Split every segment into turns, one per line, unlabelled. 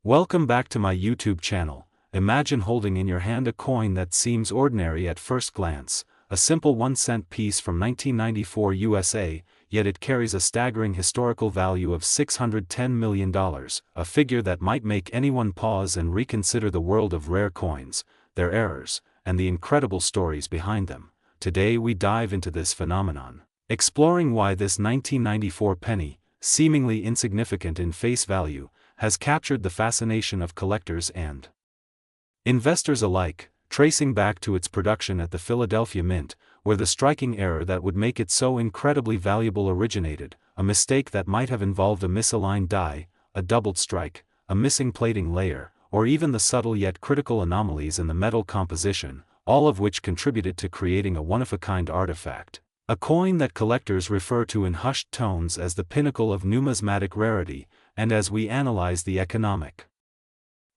Welcome back to my YouTube channel. Imagine holding in your hand a coin that seems ordinary at first glance, a simple 1-cent piece from 1994 USA, yet it carries a staggering historical value of $610 million, a figure that might make anyone pause and reconsider the world of rare coins, their errors, and the incredible stories behind them. Today we dive into this phenomenon, exploring why this 1994 penny, seemingly insignificant in face value, has captured the fascination of collectors and investors alike, tracing back to its production at the Philadelphia Mint, where the striking error that would make it so incredibly valuable originated, a mistake that might have involved a misaligned die, a doubled strike, a missing plating layer, or even the subtle yet critical anomalies in the metal composition, all of which contributed to creating a one-of-a-kind artifact. A coin that collectors refer to in hushed tones as the pinnacle of numismatic rarity, and as we analyze the economic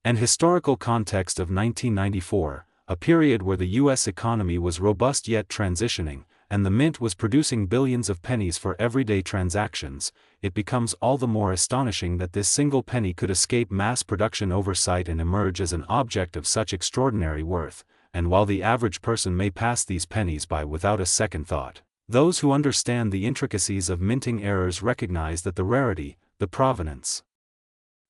and historical context of 1994, a period where the U.S. economy was robust yet transitioning, and the mint was producing billions of pennies for everyday transactions, it becomes all the more astonishing that this single penny could escape mass production oversight and emerge as an object of such extraordinary worth, and while the average person may pass these pennies by without a second thought, those who understand the intricacies of minting errors recognize that the rarity, the provenance,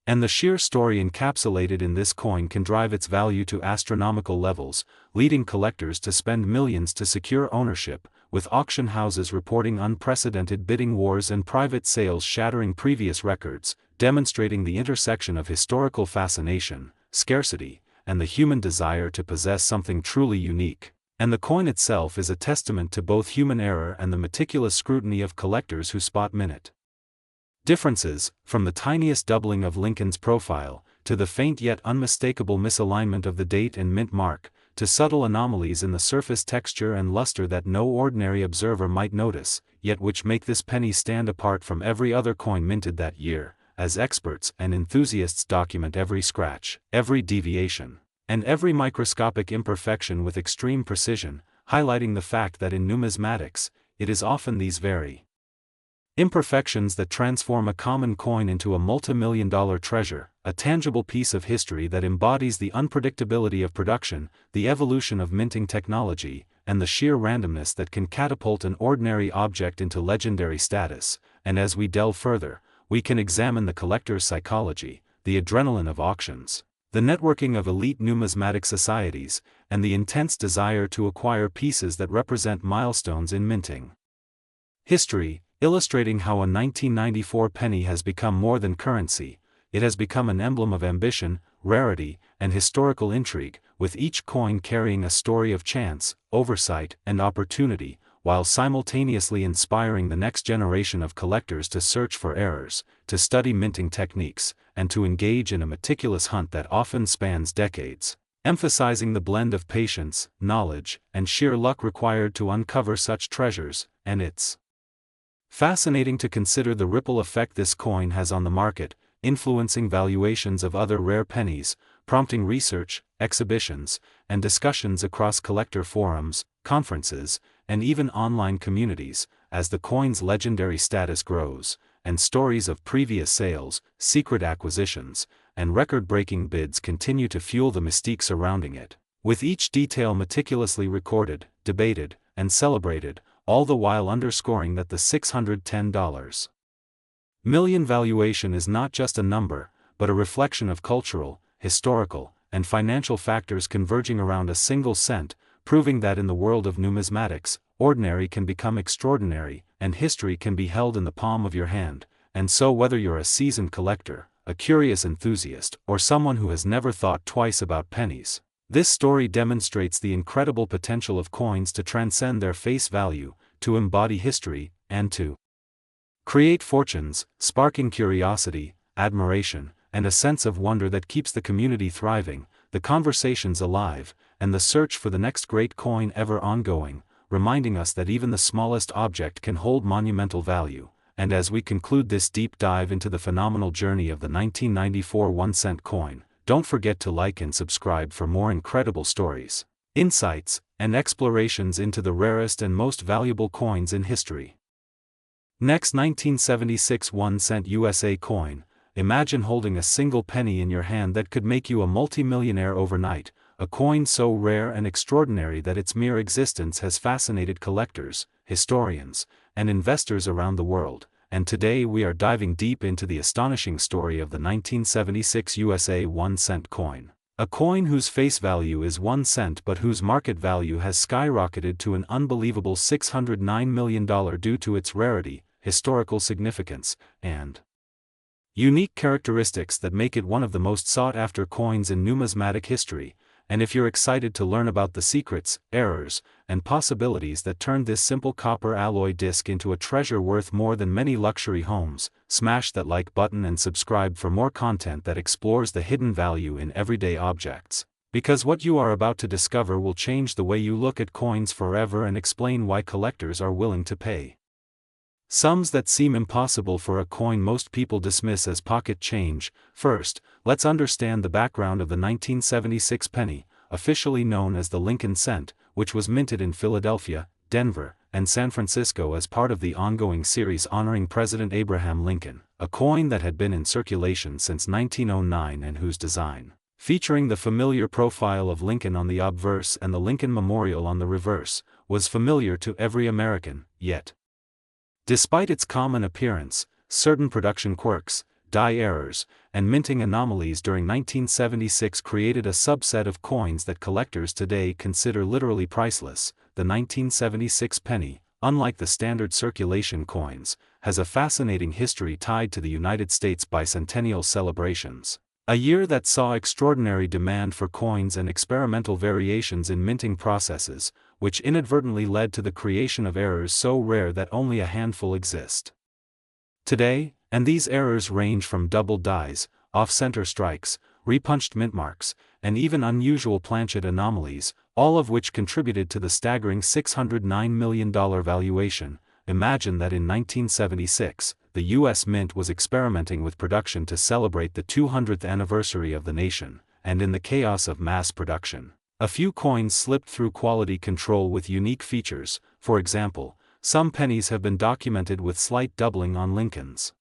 and the sheer story encapsulated in this coin can drive its value to astronomical levels, leading collectors to spend millions to secure ownership, with auction houses reporting unprecedented bidding wars and private sales shattering previous records, demonstrating the intersection of historical fascination, scarcity, and the human desire to possess something truly unique. And the coin itself is a testament to both human error and the meticulous scrutiny of collectors who spot minute differences, from the tiniest doubling of Lincoln's profile, to the faint yet unmistakable misalignment of the date and mint mark, to subtle anomalies in the surface texture and luster that no ordinary observer might notice, yet which make this penny stand apart from every other coin minted that year, as experts and enthusiasts document every scratch, every deviation, and every microscopic imperfection with extreme precision, highlighting the fact that in numismatics, it is often these very imperfections that transform a common coin into a multi-million-dollar treasure, a tangible piece of history that embodies the unpredictability of production, the evolution of minting technology, and the sheer randomness that can catapult an ordinary object into legendary status. And as we delve further, we can examine the collector's psychology, the adrenaline of auctions, the networking of elite numismatic societies, and the intense desire to acquire pieces that represent milestones in minting history, illustrating how a 1994 penny has become more than currency. It has become an emblem of ambition, rarity, and historical intrigue, with each coin carrying a story of chance, oversight, and opportunity, while simultaneously inspiring the next generation of collectors to search for errors, to study minting techniques, and to engage in a meticulous hunt that often spans decades, emphasizing the blend of patience, knowledge, and sheer luck required to uncover such treasures. And it's fascinating to consider the ripple effect this coin has on the market, influencing valuations of other rare pennies, prompting research, exhibitions, and discussions across collector forums, conferences, and even online communities, as the coin's legendary status grows, and stories of previous sales, secret acquisitions, and record-breaking bids continue to fuel the mystique surrounding it, with each detail meticulously recorded, debated, and celebrated, all the while underscoring that the $610 million valuation is not just a number, but a reflection of cultural, historical, and financial factors converging around a single cent, proving that in the world of numismatics, ordinary can become extraordinary, and history can be held in the palm of your hand. And so whether you're a seasoned collector, a curious enthusiast, or someone who has never thought twice about pennies, this story demonstrates the incredible potential of coins to transcend their face value, to embody history, and to create fortunes, sparking curiosity, admiration, and a sense of wonder that keeps the community thriving, the conversations alive, and the search for the next great coin ever ongoing, reminding us that even the smallest object can hold monumental value. And as we conclude this deep dive into the phenomenal journey of the 1994 1-cent coin, don't forget to like and subscribe for more incredible stories, insights, and explorations into the rarest and most valuable coins in history. Next, 1976 1-cent USA coin. Imagine holding a single penny in your hand that could make you a multi-millionaire overnight, a coin so rare and extraordinary that its mere existence has fascinated collectors, historians, and investors around the world. And today we are diving deep into the astonishing story of the 1976 USA 1-cent coin. A coin whose face value is 1 cent but whose market value has skyrocketed to an unbelievable $609 million due to its rarity, historical significance, and unique characteristics that make it one of the most sought-after coins in numismatic history. And if you're excited to learn about the secrets, errors, and possibilities that turned this simple copper alloy disc into a treasure worth more than many luxury homes, smash that like button and subscribe for more content that explores the hidden value in everyday objects. Because what you are about to discover will change the way you look at coins forever and explain why collectors are willing to pay sums that seem impossible for a coin most people dismiss as pocket change. First, let's understand the background of the 1976 penny, officially known as the Lincoln cent, which was minted in Philadelphia, Denver, and San Francisco as part of the ongoing series honoring President Abraham Lincoln, a coin that had been in circulation since 1909 and whose design, featuring the familiar profile of Lincoln on the obverse and the Lincoln Memorial on the reverse, was familiar to every American. Yet, despite its common appearance, certain production quirks, die errors, and minting anomalies during 1976 created a subset of coins that collectors today consider literally priceless. The 1976 penny, unlike the standard circulation coins, has a fascinating history tied to the United States Bicentennial celebrations, a year that saw extraordinary demand for coins and experimental variations in minting processes, which inadvertently led to the creation of errors so rare that only a handful exist today. And these errors range from double dies, off-center strikes, repunched mint marks, and even unusual planchet anomalies, all of which contributed to the staggering $609 million valuation. Imagine that in 1976, the U.S. Mint was experimenting with production to celebrate the 200th anniversary of the nation, and in the chaos of mass production, a few coins slipped through quality control with unique features. For example, some pennies have been documented with slight doubling on Lincoln's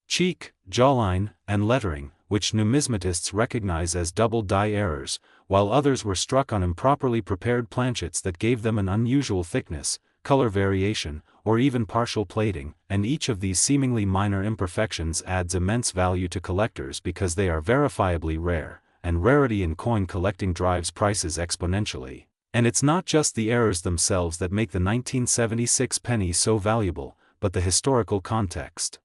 cheek, jawline, and lettering, which numismatists recognize as double die errors, while others were struck on improperly prepared planchets that gave them an unusual thickness, color variation, or even partial plating. And each of these seemingly minor imperfections adds immense value to collectors because they are verifiably rare, and rarity in coin collecting drives prices exponentially. And it's not just the errors themselves that make the 1976 penny so valuable, but the historical context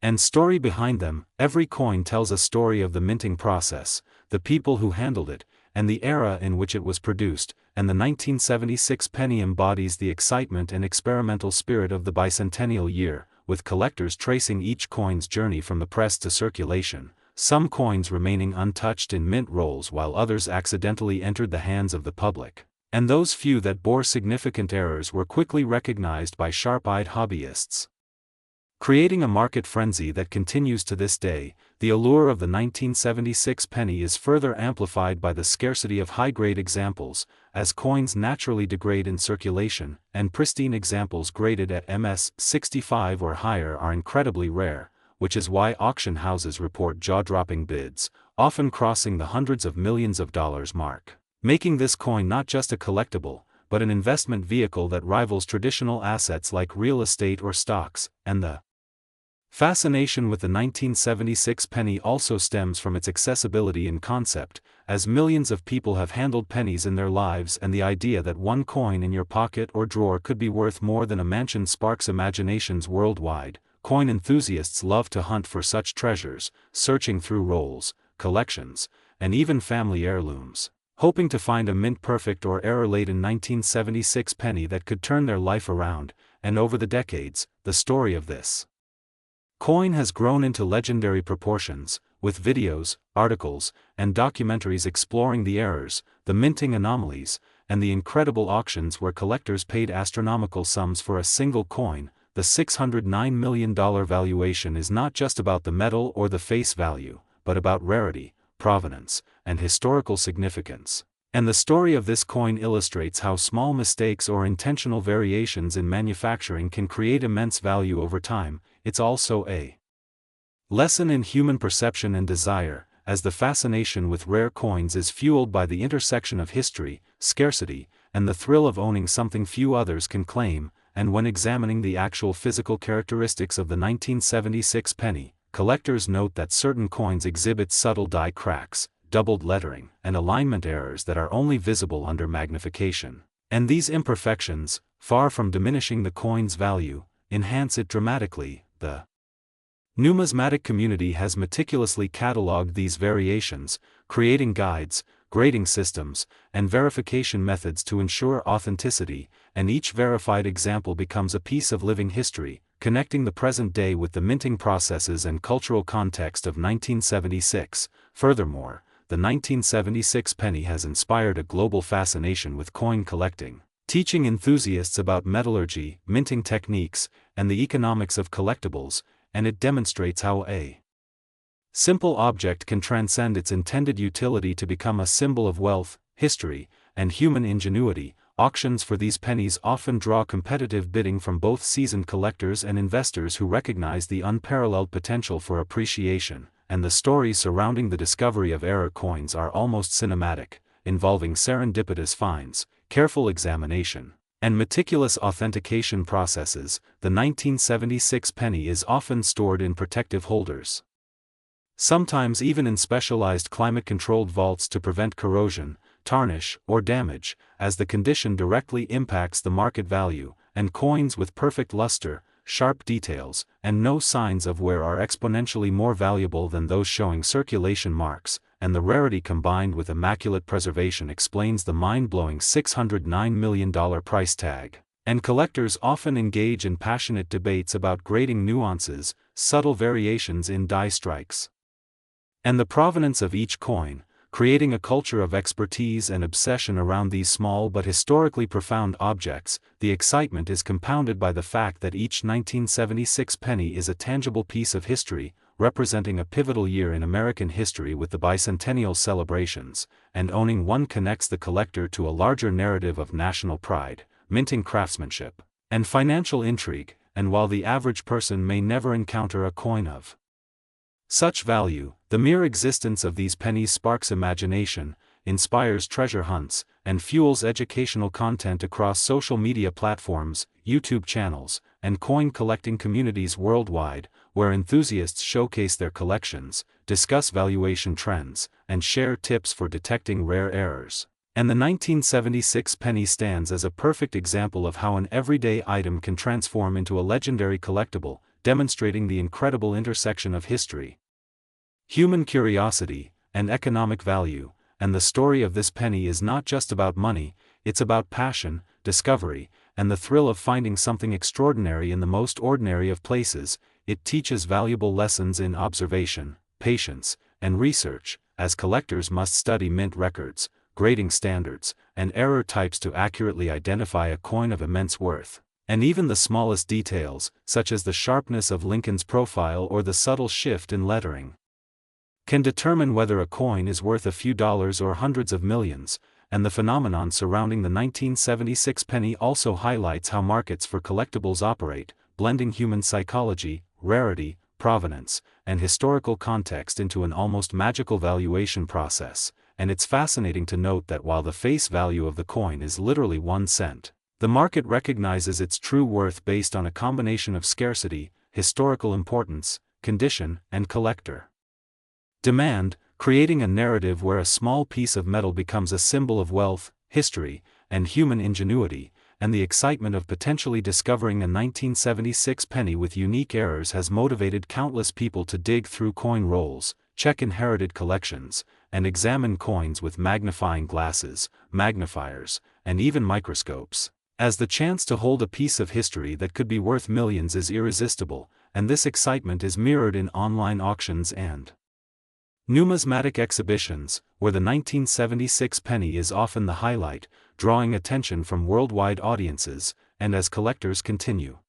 and story behind them. Every coin tells a story of the minting process, the people who handled it, and the era in which it was produced, and the 1976 penny embodies the excitement and experimental spirit of the bicentennial year, with collectors tracing each coin's journey from the press to circulation, some coins remaining untouched in mint rolls while others accidentally entered the hands of the public, and those few that bore significant errors were quickly recognized by sharp-eyed hobbyists, creating a market frenzy that continues to this day. The allure of the 1976 penny is further amplified by the scarcity of high-grade examples, as coins naturally degrade in circulation, and pristine examples graded at MS 65 or higher are incredibly rare, which is why auction houses report jaw-dropping bids, often crossing the hundreds of millions of dollars mark, making this coin not just a collectible, but an investment vehicle that rivals traditional assets like real estate or stocks. And the fascination with the 1976 penny also stems from its accessibility in concept, as millions of people have handled pennies in their lives, and the idea that one coin in your pocket or drawer could be worth more than a mansion sparks imaginations worldwide. Coin enthusiasts love to hunt for such treasures, searching through rolls, collections, and even family heirlooms, hoping to find a mint-perfect or error-laden 1976 penny that could turn their life around. And over the decades, the story of this coin has grown into legendary proportions, with videos, articles, and documentaries exploring the errors, the minting anomalies, and the incredible auctions where collectors paid astronomical sums for a single coin. The $609 million valuation is not just about the metal or the face value, but about rarity, provenance, and historical significance. And the story of this coin illustrates how small mistakes or intentional variations in manufacturing can create immense value over time. It's also a Lesson in human perception and desire, as the fascination with rare coins is fueled by the intersection of history, scarcity, and the thrill of owning something few others can claim, and when examining the actual physical characteristics of the 1976 penny, collectors note that certain coins exhibit subtle die cracks, doubled lettering, and alignment errors that are only visible under magnification. And these imperfections, far from diminishing the coin's value, enhance it dramatically. The numismatic community has meticulously catalogued these variations, creating guides, grading systems, and verification methods to ensure authenticity, and each verified example becomes a piece of living history, connecting the present day with the minting processes and cultural context of 1976. Furthermore, the 1976 penny has inspired a global fascination with coin collecting, teaching enthusiasts about metallurgy, minting techniques, and the economics of collectibles, and it demonstrates how a simple object can transcend its intended utility to become a symbol of wealth, history, and human ingenuity. Auctions for these pennies often draw competitive bidding from both seasoned collectors and investors who recognize the unparalleled potential for appreciation, and the stories surrounding the discovery of rare coins are almost cinematic, involving serendipitous finds, careful examination, and meticulous authentication processes. The 1976 penny is often stored in protective holders, sometimes even in specialized climate-controlled vaults to prevent corrosion, tarnish, or damage, as the condition directly impacts the market value, and coins with perfect luster, sharp details, and no signs of wear are exponentially more valuable than those showing circulation marks, and the rarity combined with immaculate preservation explains the mind-blowing $609 million price tag. And collectors often engage in passionate debates about grading nuances, subtle variations in die strikes, and the provenance of each coin, creating a culture of expertise and obsession around these small but historically profound objects. The excitement is compounded by the fact that each 1976 penny is a tangible piece of history, representing a pivotal year in American history with the Bicentennial celebrations, and owning one connects the collector to a larger narrative of national pride, minting craftsmanship, and financial intrigue. And while the average person may never encounter a coin of such value, the mere existence of these pennies sparks imagination, inspires treasure hunts, and fuels educational content across social media platforms, YouTube channels, and coin collecting communities worldwide, where enthusiasts showcase their collections, discuss valuation trends, and share tips for detecting rare errors. And the 1976 penny stands as a perfect example of how an everyday item can transform into a legendary collectible, demonstrating the incredible intersection of history, human curiosity, and economic value. And the story of this penny is not just about money, it's about passion, discovery, and the thrill of finding something extraordinary in the most ordinary of places. It teaches valuable lessons in observation, patience, and research, as collectors must study mint records, grading standards, and error types to accurately identify a coin of immense worth. And even the smallest details, such as the sharpness of Lincoln's profile or the subtle shift in lettering, can determine whether a coin is worth a few dollars or hundreds of millions. And the phenomenon surrounding the 1976 penny also highlights how markets for collectibles operate, blending human psychology, rarity, provenance, and historical context into an almost magical valuation process. And it's fascinating to note that while the face value of the coin is literally 1 cent, the market recognizes its true worth based on a combination of scarcity, historical importance, condition, and collector demand, creating a narrative where a small piece of metal becomes a symbol of wealth, history, and human ingenuity. And the excitement of potentially discovering a 1976 penny with unique errors has motivated countless people to dig through coin rolls, check inherited collections, and examine coins with magnifying glasses, magnifiers, and even microscopes, as the chance to hold a piece of history that could be worth millions is irresistible. And this excitement is mirrored in online auctions and numismatic exhibitions, where the 1976 penny is often the highlight, drawing attention from worldwide audiences. And as collectors continue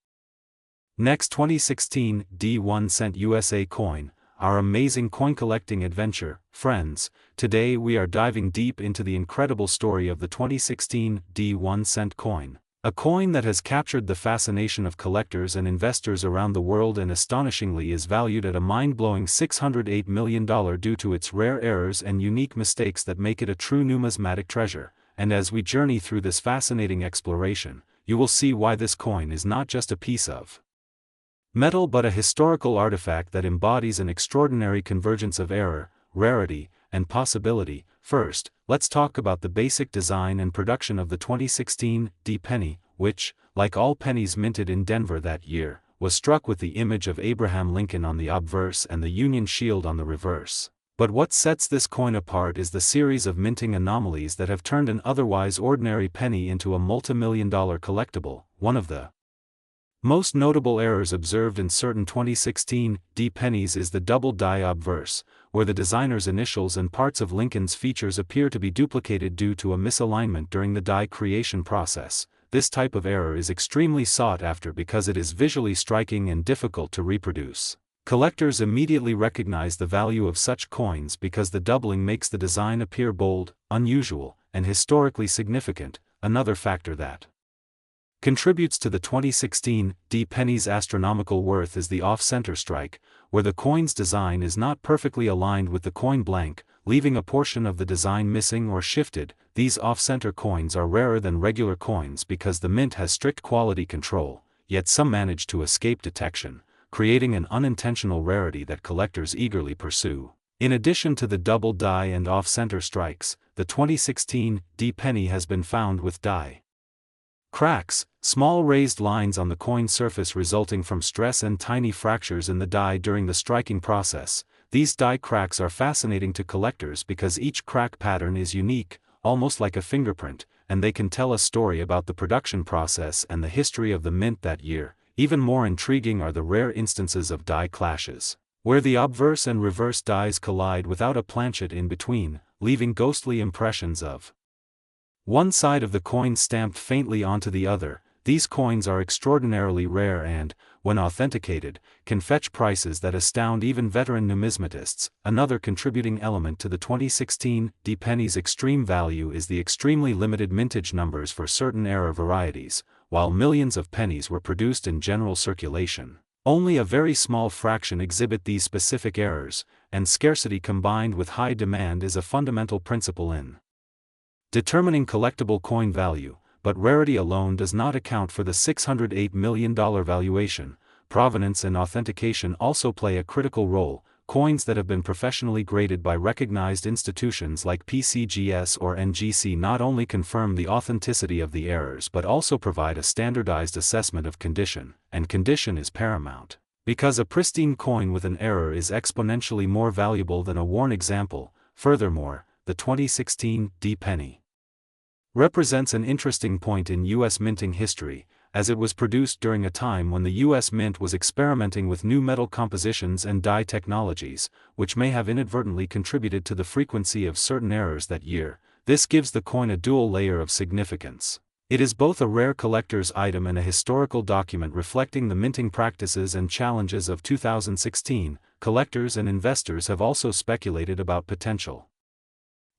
next 2016 D1 cent USA coin, our amazing coin collecting adventure. Friends, today we are diving deep into the incredible story of the 2016 D1 cent coin. A coin that has captured the fascination of collectors and investors around the world and astonishingly is valued at a mind-blowing $608 million due to its rare errors and unique mistakes that make it a true numismatic treasure. And as we journey through this fascinating exploration, you will see why this coin is not just a piece of metal but a historical artifact that embodies an extraordinary convergence of error, rarity, and possibility. First, let's talk about the basic design and production of the 2016 penny, which, like all pennies minted in Denver that year, was struck with the image of Abraham Lincoln on the obverse and the Union Shield on the reverse. But what sets this coin apart is the series of minting anomalies that have turned an otherwise ordinary penny into a multi-million-dollar collectible. One of the most notable errors observed in certain 2016 pennies is the double die obverse, where the designer's initials and parts of Lincoln's features appear to be duplicated due to a misalignment during the die creation process. This type of error is extremely sought after because it is visually striking and difficult to reproduce. Collectors immediately recognize the value of such coins because the doubling makes the design appear bold, unusual, and historically significant. Another factor that contributes to the 2016 penny's astronomical worth is the off-center strike, where the coin's design is not perfectly aligned with the coin blank, leaving a portion of the design missing or shifted. These off-center coins are rarer than regular coins because the mint has strict quality control, yet some manage to escape detection, creating an unintentional rarity that collectors eagerly pursue. In addition to the double die and off-center strikes, the 2016 penny has been found with die cracks, small raised lines on the coin surface resulting from stress and tiny fractures in the die during the striking process. These die cracks are fascinating to collectors because each crack pattern is unique, almost like a fingerprint, and they can tell a story about the production process and the history of the mint that year. Even more intriguing are the rare instances of die clashes, where the obverse and reverse dies collide without a planchet in between, leaving ghostly impressions of one side of the coin stamped faintly onto the other. These coins are extraordinarily rare and, when authenticated, can fetch prices that astound even veteran numismatists. Another contributing element to the 2016 penny's extreme value is the extremely limited mintage numbers for certain error varieties. While millions of pennies were produced in general circulation, only a very small fraction exhibit these specific errors, and scarcity combined with high demand is a fundamental principle in determining collectible coin value. But rarity alone does not account for the $608 million valuation. Provenance and authentication also play a critical role. Coins that have been professionally graded by recognized institutions like PCGS or NGC not only confirm the authenticity of the errors but also provide a standardized assessment of condition, and condition is paramount, because a pristine coin with an error is exponentially more valuable than a worn example. Furthermore, the 2016 penny represents an interesting point in U.S. minting history, as it was produced during a time when the U.S. Mint was experimenting with new metal compositions and die technologies, which may have inadvertently contributed to the frequency of certain errors that year. This gives the coin a dual layer of significance. It is both a rare collector's item and a historical document reflecting the minting practices and challenges of 2016. Collectors and investors have also speculated about potential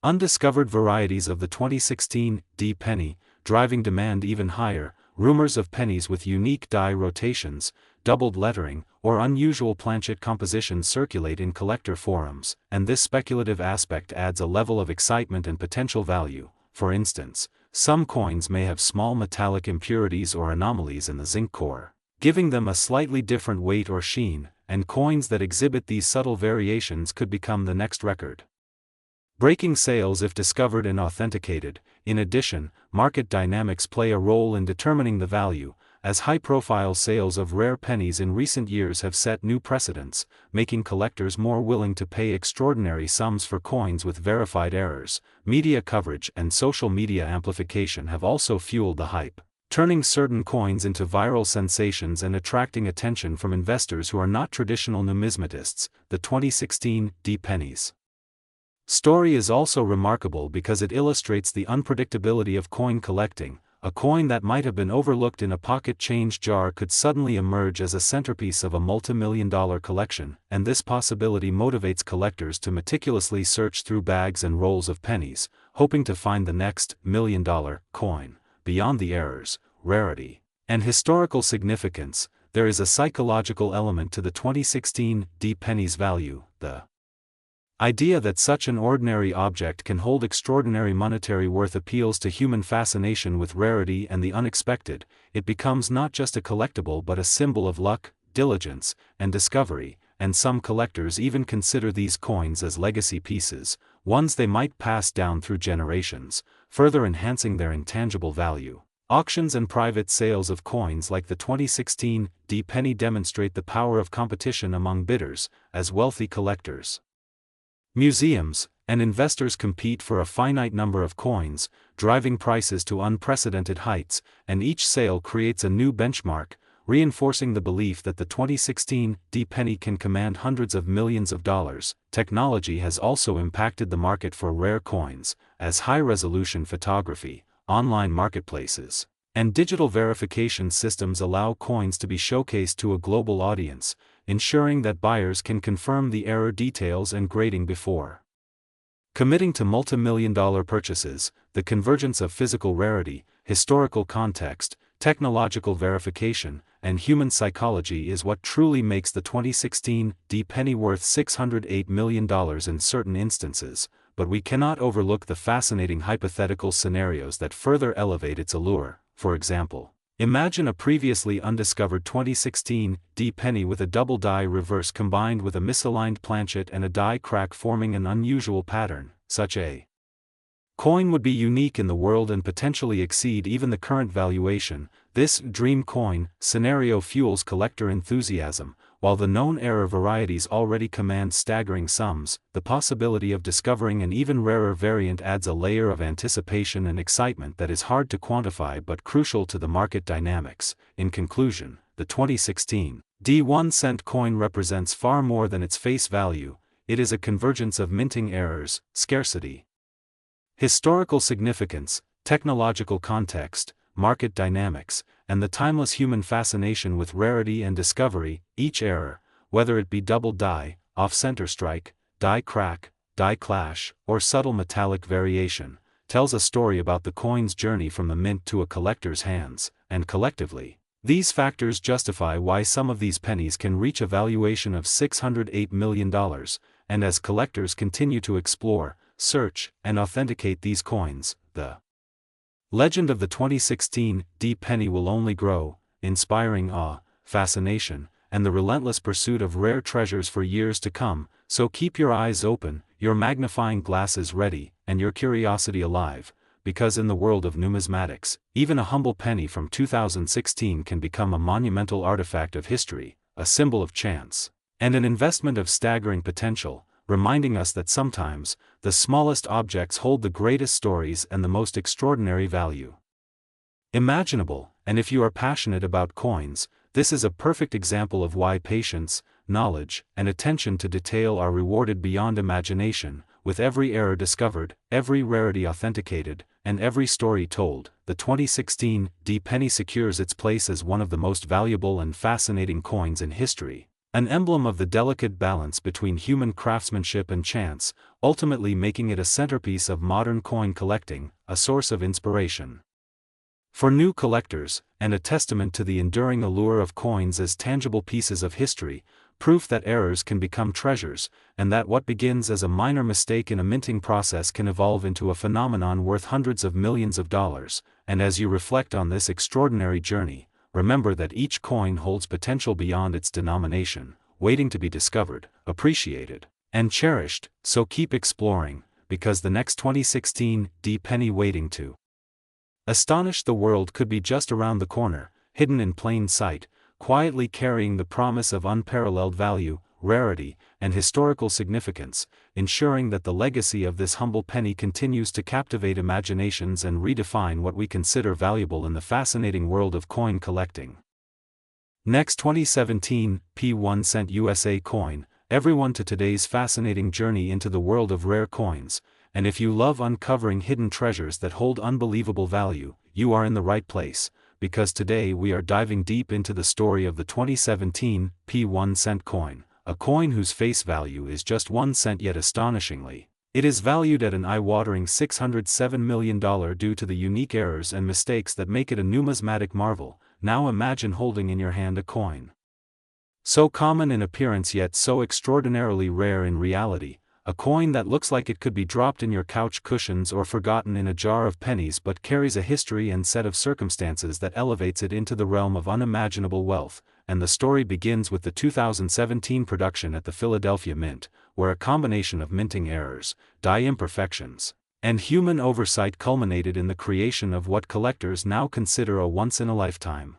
undiscovered varieties of the 2016 penny, driving demand even higher. Rumors of pennies with unique die rotations, doubled lettering, or unusual planchet compositions circulate in collector forums, and this speculative aspect adds a level of excitement and potential value. For instance, some coins may have small metallic impurities or anomalies in the zinc core, giving them a slightly different weight or sheen, and coins that exhibit these subtle variations could become the next record breaking sales if discovered and authenticated. In addition, market dynamics play a role in determining the value, as high-profile sales of rare pennies in recent years have set new precedents, making collectors more willing to pay extraordinary sums for coins with verified errors. Media coverage and social media amplification have also fueled the hype, turning certain coins into viral sensations and attracting attention from investors who are not traditional numismatists. The 2016 pennies story is also remarkable because it illustrates the unpredictability of coin collecting. A coin that might have been overlooked in a pocket change jar could suddenly emerge as a centerpiece of a multi-million-dollar collection, and this possibility motivates collectors to meticulously search through bags and rolls of pennies, hoping to find the next million-dollar coin. Beyond the errors, rarity, and historical significance. There is a psychological element to the 2016 Pennies value, the idea that such an ordinary object can hold extraordinary monetary worth appeals to human fascination with rarity and the unexpected. It becomes not just a collectible but a symbol of luck, diligence, and discovery, and some collectors even consider these coins as legacy pieces, ones they might pass down through generations, further enhancing their intangible value. Auctions and private sales of coins like the 2016 penny demonstrate the power of competition among bidders, as wealthy collectors, museums, and investors compete for a finite number of coins, driving prices to unprecedented heights, and each sale creates a new benchmark, reinforcing the belief that the 2016 penny can command hundreds of millions of dollars. Technology has also impacted the market for rare coins, as high-resolution photography, online marketplaces, and digital verification systems allow coins to be showcased to a global audience, ensuring that buyers can confirm the error details and grading before committing to multi-million-dollar purchases. The convergence of physical rarity, historical context, technological verification, and human psychology is what truly makes the 2016 penny worth $608 million in certain instances, but we cannot overlook the fascinating hypothetical scenarios that further elevate its allure. For example, imagine a previously undiscovered 2016 penny with a double die reverse combined with a misaligned planchet and a die crack forming an unusual pattern. Such a coin would be unique in the world and potentially exceed even the current valuation. This dream coin scenario fuels collector enthusiasm. While the known error varieties already command staggering sums, the possibility of discovering an even rarer variant adds a layer of anticipation and excitement that is hard to quantify but crucial to the market dynamics. In conclusion, the 2016 1-cent coin represents far more than its face value. It is a convergence of minting errors, scarcity, historical significance, technological context, market dynamics, and the timeless human fascination with rarity and discovery. Each error, whether it be double die, off-center strike, die crack, die clash, or subtle metallic variation, tells a story about the coin's journey from the mint to a collector's hands, and collectively, these factors justify why some of these pennies can reach a valuation of $608 million, and as collectors continue to explore, search, and authenticate these coins, the legend of the 2016 penny will only grow, inspiring awe, fascination, and the relentless pursuit of rare treasures for years to come. So keep your eyes open, your magnifying glasses ready, and your curiosity alive, because in the world of numismatics, even a humble penny from 2016 can become a monumental artifact of history, a symbol of chance, and an investment of staggering potential, reminding us that sometimes, the smallest objects hold the greatest stories and the most extraordinary value imaginable. And if you are passionate about coins, this is a perfect example of why patience, knowledge, and attention to detail are rewarded beyond imagination. With every error discovered, every rarity authenticated, and every story told, the 2016 penny secures its place as one of the most valuable and fascinating coins in history. An emblem of the delicate balance between human craftsmanship and chance, ultimately making it a centerpiece of modern coin collecting, a source of inspiration for new collectors, and a testament to the enduring allure of coins as tangible pieces of history, proof that errors can become treasures, and that what begins as a minor mistake in a minting process can evolve into a phenomenon worth hundreds of millions of dollars. And as you reflect on this extraordinary journey, remember that each coin holds potential beyond its denomination, waiting to be discovered, appreciated, and cherished. So keep exploring, because the next 2016 penny waiting to astonish the world could be just around the corner, hidden in plain sight, quietly carrying the promise of unparalleled value, rarity, and historical significance, ensuring that the legacy of this humble penny continues to captivate imaginations and redefine what we consider valuable in the fascinating world of coin collecting. Next, 2017 1 cent USA coin. Everyone to today's fascinating journey into the world of rare coins. And if you love uncovering hidden treasures that hold unbelievable value, you are in the right place, because today we are diving deep into the story of the 2017 1 cent coin, a coin whose face value is just 1 cent yet astonishingly It is valued at an eye-watering $607 million due to the unique errors and mistakes that make it a numismatic marvel. Now imagine holding in your hand a coin so common in appearance yet so extraordinarily rare in reality, a coin that looks like it could be dropped in your couch cushions or forgotten in a jar of pennies but carries a history and set of circumstances that elevates it into the realm of unimaginable wealth. And the story begins with the 2017 production at the Philadelphia Mint, where a combination of minting errors, die imperfections, and human oversight culminated in the creation of what collectors now consider a once-in-a-lifetime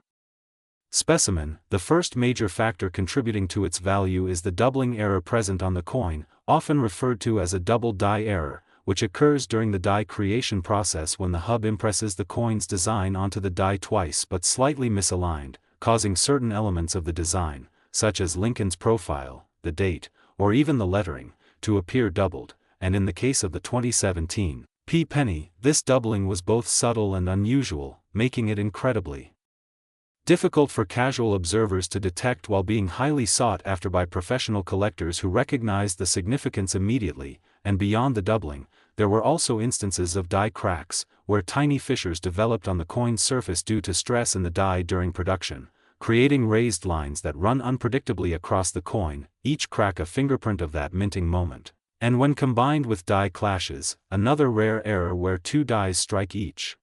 specimen. The first major factor contributing to its value is the doubling error present on the coin, often referred to as a double die error, which occurs during the die creation process when the hub impresses the coin's design onto the die twice but slightly misaligned, causing certain elements of the design, such as Lincoln's profile, the date, or even the lettering, to appear doubled. And in the case of the 2017 penny, this doubling was both subtle and unusual, making it incredibly difficult for casual observers to detect while being highly sought after by professional collectors who recognized the significance immediately. And beyond the doubling, there were also instances of die cracks, where tiny fissures developed on the coin's surface due to stress in the die during production, creating raised lines that run unpredictably across the coin, each crack a fingerprint of that minting moment. And when combined with die clashes, another rare error where two dies strike each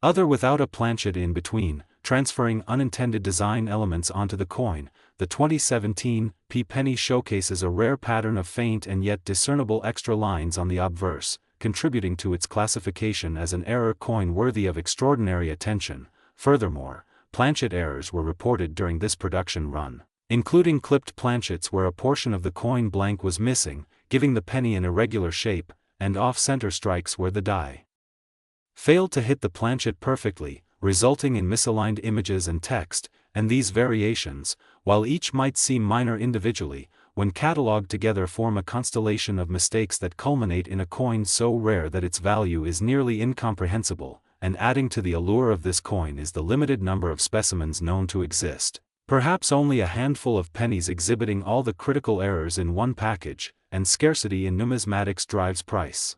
other without a planchet in between, transferring unintended design elements onto the coin, the 2017 penny showcases a rare pattern of faint and yet discernible extra lines on the obverse, contributing to its classification as an error coin worthy of extraordinary attention. Furthermore, planchet errors were reported during this production run, including clipped planchets where a portion of the coin blank was missing, giving the penny an irregular shape, and off-center strikes where the die failed to hit the planchet perfectly, resulting in misaligned images and text. And these variations, while each might seem minor individually, when catalogued together form a constellation of mistakes that culminate in a coin so rare that its value is nearly incomprehensible. And adding to the allure of this coin is the limited number of specimens known to exist. Perhaps only a handful of pennies exhibiting all the critical errors in one package, and scarcity in numismatics drives price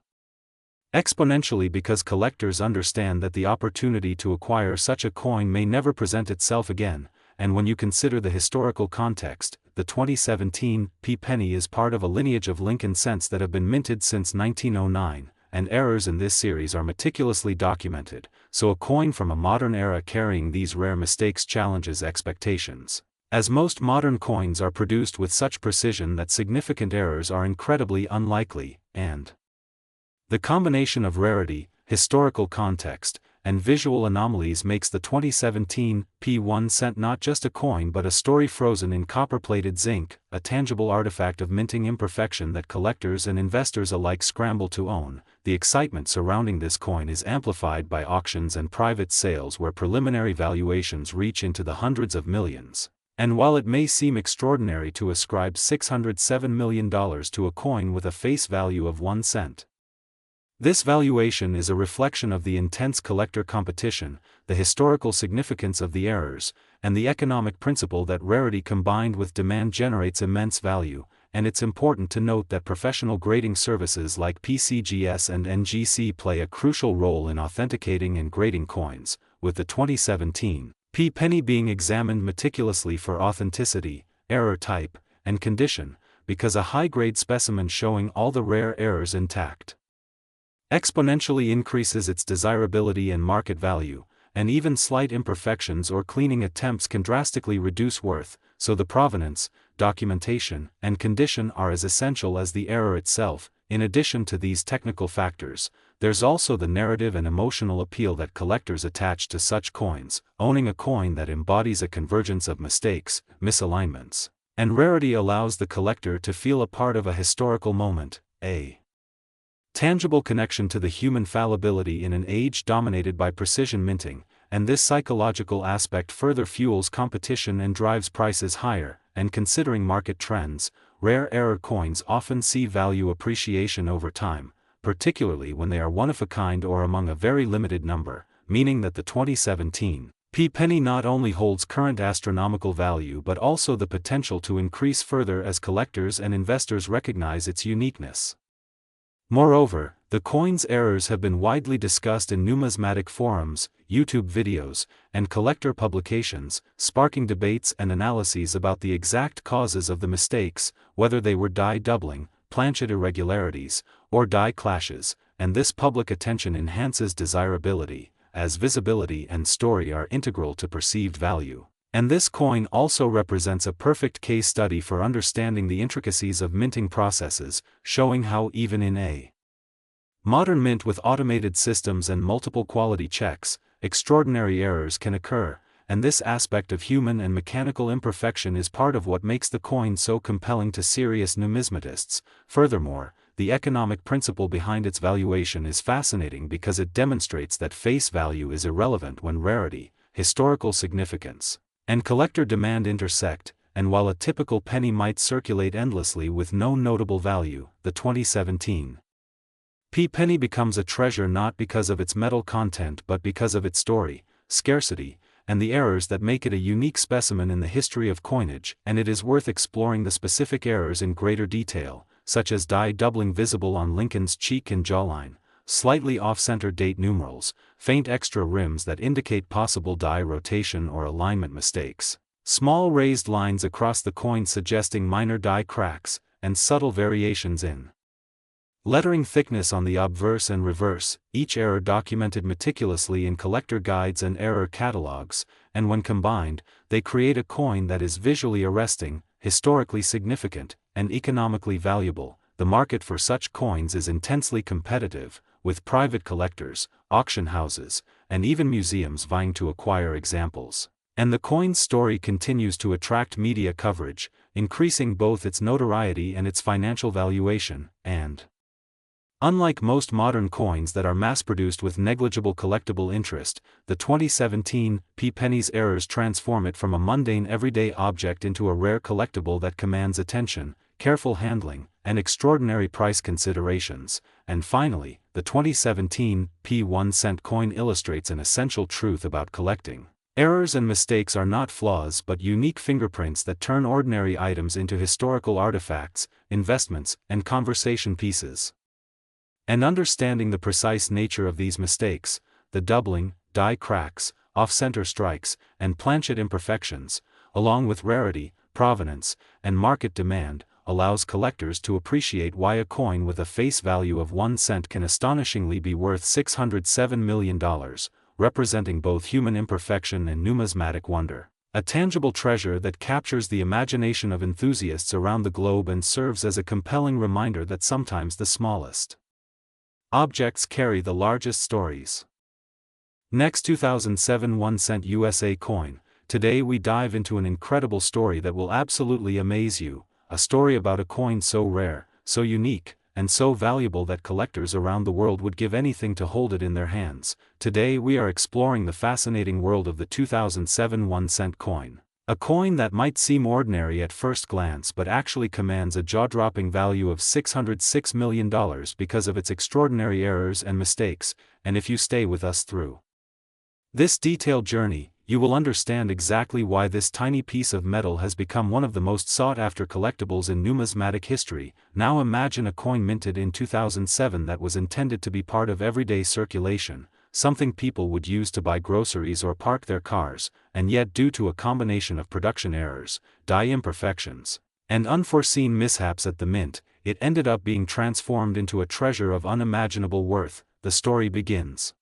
exponentially because collectors understand that the opportunity to acquire such a coin may never present itself again. And when you consider the historical context, the 2017 penny is part of a lineage of Lincoln cents that have been minted since 1909, and errors in this series are meticulously documented, so a coin from a modern era carrying these rare mistakes challenges expectations, as most modern coins are produced with such precision that significant errors are incredibly unlikely. And the combination of rarity, historical context, and visual anomalies makes the 2017 1 cent not just a coin but a story frozen in copper-plated zinc, a tangible artifact of minting imperfection that collectors and investors alike scramble to own. The excitement surrounding this coin is amplified by auctions and private sales where preliminary valuations reach into the hundreds of millions. And while it may seem extraordinary to ascribe $607 million to a coin with a face value of 1 cent, this valuation is a reflection of the intense collector competition, the historical significance of the errors, and the economic principle that rarity combined with demand generates immense value. And it's important to note that professional grading services like PCGS and NGC play a crucial role in authenticating and grading coins, with the 2017 penny being examined meticulously for authenticity, error type, and condition, because a high-grade specimen showing all the rare errors intact exponentially increases its desirability and market value, and even slight imperfections or cleaning attempts can drastically reduce worth. So the provenance, documentation, and condition are as essential as the error itself. In addition to these technical factors, there's also the narrative and emotional appeal that collectors attach to such coins. Owning a coin that embodies a convergence of mistakes, misalignments, and rarity allows the collector to feel a part of a historical moment, a tangible connection to the human fallibility in an age dominated by precision minting. And this psychological aspect further fuels competition and drives prices higher. And considering market trends, rare error coins often see value appreciation over time, particularly when they are one of a kind or among a very limited number, meaning that the 2017 penny not only holds current astronomical value but also the potential to increase further as collectors and investors recognize its uniqueness. Moreover, the coin's errors have been widely discussed in numismatic forums, YouTube videos, and collector publications, sparking debates and analyses about the exact causes of the mistakes, whether they were die doubling, planchet irregularities, or die clashes, and this public attention enhances desirability, as visibility and story are integral to perceived value. And this coin also represents a perfect case study for understanding the intricacies of minting processes, showing how even in a modern mint with automated systems and multiple quality checks, extraordinary errors can occur, and this aspect of human and mechanical imperfection is part of what makes the coin so compelling to serious numismatists. Furthermore, the economic principle behind its valuation is fascinating because it demonstrates that face value is irrelevant when rarity, historical significance, and collector demand intersect, and while a typical penny might circulate endlessly with no notable value, the 2017 penny becomes a treasure not because of its metal content but because of its story, scarcity, and the errors that make it a unique specimen in the history of coinage. And it is worth exploring the specific errors in greater detail, such as die doubling visible on Lincoln's cheek and jawline, slightly off-center date numerals, faint extra rims that indicate possible die rotation or alignment mistakes, small raised lines across the coin suggesting minor die cracks, and subtle variations in lettering thickness on the obverse and reverse, each error documented meticulously in collector guides and error catalogs, and when combined, they create a coin that is visually arresting, historically significant, and economically valuable. The market for such coins is intensely competitive, with private collectors, auction houses, and even museums vying to acquire examples. And the coin's story continues to attract media coverage, increasing both its notoriety and its financial valuation. And unlike most modern coins that are mass-produced with negligible collectible interest, the 2017 Pennies errors transform it from a mundane everyday object into a rare collectible that commands attention, careful handling, and extraordinary price considerations. And finally, the 2017 1-cent coin illustrates an essential truth about collecting. Errors and mistakes are not flaws but unique fingerprints that turn ordinary items into historical artifacts, investments, and conversation pieces. And understanding the precise nature of these mistakes, the doubling, die cracks, off-center strikes, and planchet imperfections, along with rarity, provenance, and market demand, allows collectors to appreciate why a coin with a face value of 1 cent can astonishingly be worth $607 million, representing both human imperfection and numismatic wonder. A tangible treasure that captures the imagination of enthusiasts around the globe and serves as a compelling reminder that sometimes the smallest objects carry the largest stories. Next, 2007 1-cent USA coin. Today we dive into an incredible story that will absolutely amaze you, a story about a coin so rare, so unique, and so valuable that collectors around the world would give anything to hold it in their hands. Today we are exploring the fascinating world of the 2007 1-cent coin. A coin that might seem ordinary at first glance but actually commands a jaw-dropping value of $606 million because of its extraordinary errors and mistakes. And if you stay with us through this detailed journey, you will understand exactly why this tiny piece of metal has become one of the most sought-after collectibles in numismatic history. Now imagine a coin minted in 2007 that was intended to be part of everyday circulation, something people would use to buy groceries or park their cars, and yet due to a combination of production errors, die imperfections, and unforeseen mishaps at the mint, it ended up being transformed into a treasure of unimaginable worth. The story begins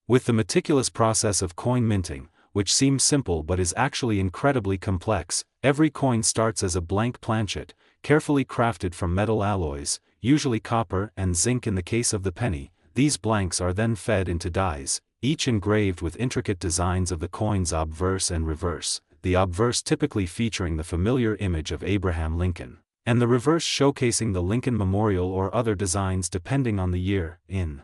with the meticulous process of coin minting, which seems simple but is actually incredibly complex. Every coin starts as a blank planchet, carefully crafted from metal alloys, usually copper and zinc in the case of the penny. These blanks are then fed into dies, each engraved with intricate designs of the coin's obverse and reverse, the obverse typically featuring the familiar image of Abraham Lincoln, and the reverse showcasing the Lincoln Memorial or other designs depending on the year. In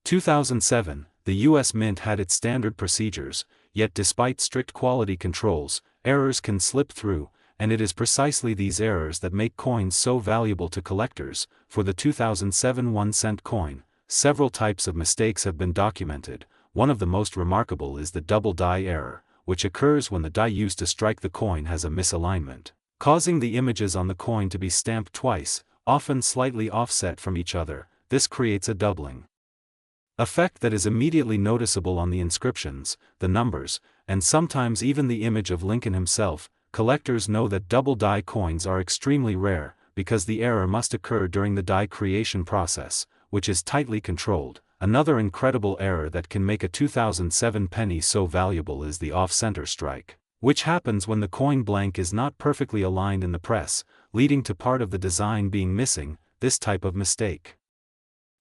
2007, the U.S. Mint had its standard procedures, yet despite strict quality controls, errors can slip through, and it is precisely these errors that make coins so valuable to collectors. For the 2007 1-cent coin, several types of mistakes have been documented. One of the most remarkable is the double die error, which occurs when the die used to strike the coin has a misalignment, causing the images on the coin to be stamped twice, often slightly offset from each other. This creates a doubling effect that is immediately noticeable on the inscriptions, the numbers, and sometimes even the image of Lincoln himself. Collectors know that double die coins are extremely rare, because the error must occur during the die creation process, which is tightly controlled. Another incredible error that can make a 2007 penny so valuable is the off-center strike, which happens when the coin blank is not perfectly aligned in the press, leading to part of the design being missing. This type of mistake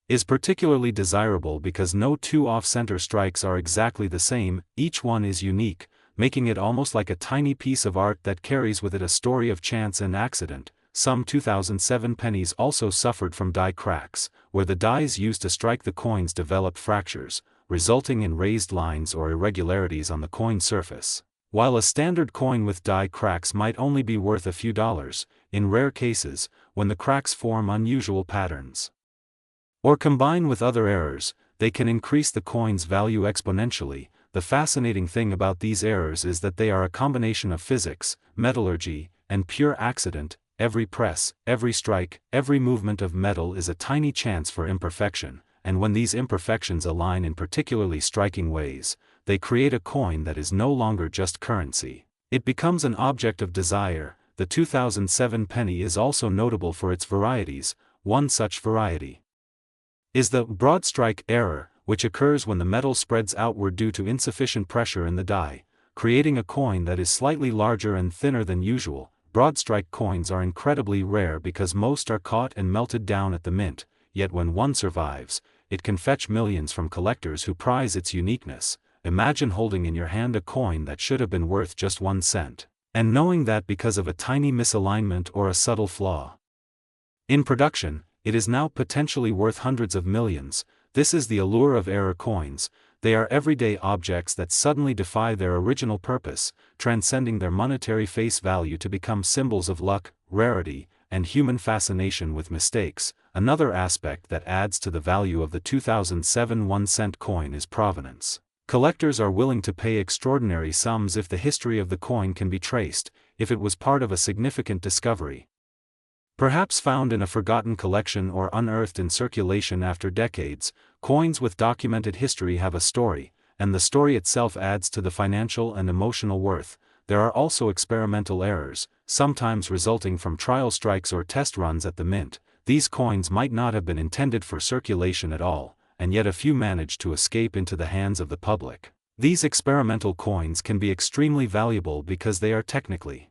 is particularly desirable because no two off-center strikes are exactly the same, each one is unique, making it almost like a tiny piece of art that carries with it a story of chance and accident. Some 2007 pennies also suffered from die cracks, where the dies used to strike the coins developed fractures, resulting in raised lines or irregularities on the coin surface. While a standard coin with die cracks might only be worth a few dollars, in rare cases, when the cracks form unusual patterns or combine with other errors, they can increase the coin's value exponentially. The fascinating thing about these errors is that they are a combination of physics, metallurgy, and pure accident. Every press, every strike, every movement of metal is a tiny chance for imperfection, and when these imperfections align in particularly striking ways, they create a coin that is no longer just currency. It becomes an object of desire. The 2007 penny is also notable for its varieties. One such variety is the broad strike error, which occurs when the metal spreads outward due to insufficient pressure in the die, creating a coin that is slightly larger and thinner than usual. Broad strike coins are incredibly rare because most are caught and melted down at the mint, yet when one survives, it can fetch millions from collectors who prize its uniqueness. Imagine holding in your hand a coin that should have been worth just 1 cent, and knowing that because of a tiny misalignment or a subtle flaw in production, it is now potentially worth hundreds of millions. This is the allure of error coins. They are everyday objects that suddenly defy their original purpose, transcending their monetary face value to become symbols of luck, rarity, and human fascination with mistakes. Another aspect that adds to the value of the 2007 1-cent coin is provenance. Collectors are willing to pay extraordinary sums if the history of the coin can be traced, if it was part of a significant discovery, perhaps found in a forgotten collection or unearthed in circulation after decades. Coins with documented history have a story, and the story itself adds to the financial and emotional worth. There are also experimental errors, sometimes resulting from trial strikes or test runs at the mint. These coins might not have been intended for circulation at all, and yet a few manage to escape into the hands of the public. These experimental coins can be extremely valuable because they are technically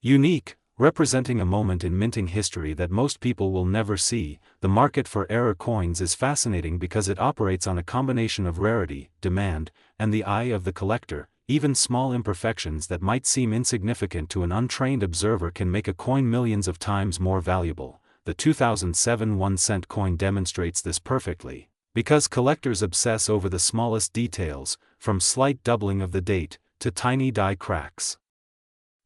unique, representing a moment in minting history that most people will never see. The market for error coins is fascinating because it operates on a combination of rarity, demand, and the eye of the collector. Even small imperfections that might seem insignificant to an untrained observer can make a coin millions of times more valuable. The 2007 1-cent coin demonstrates this perfectly, because collectors obsess over the smallest details, from slight doubling of the date, to tiny die cracks,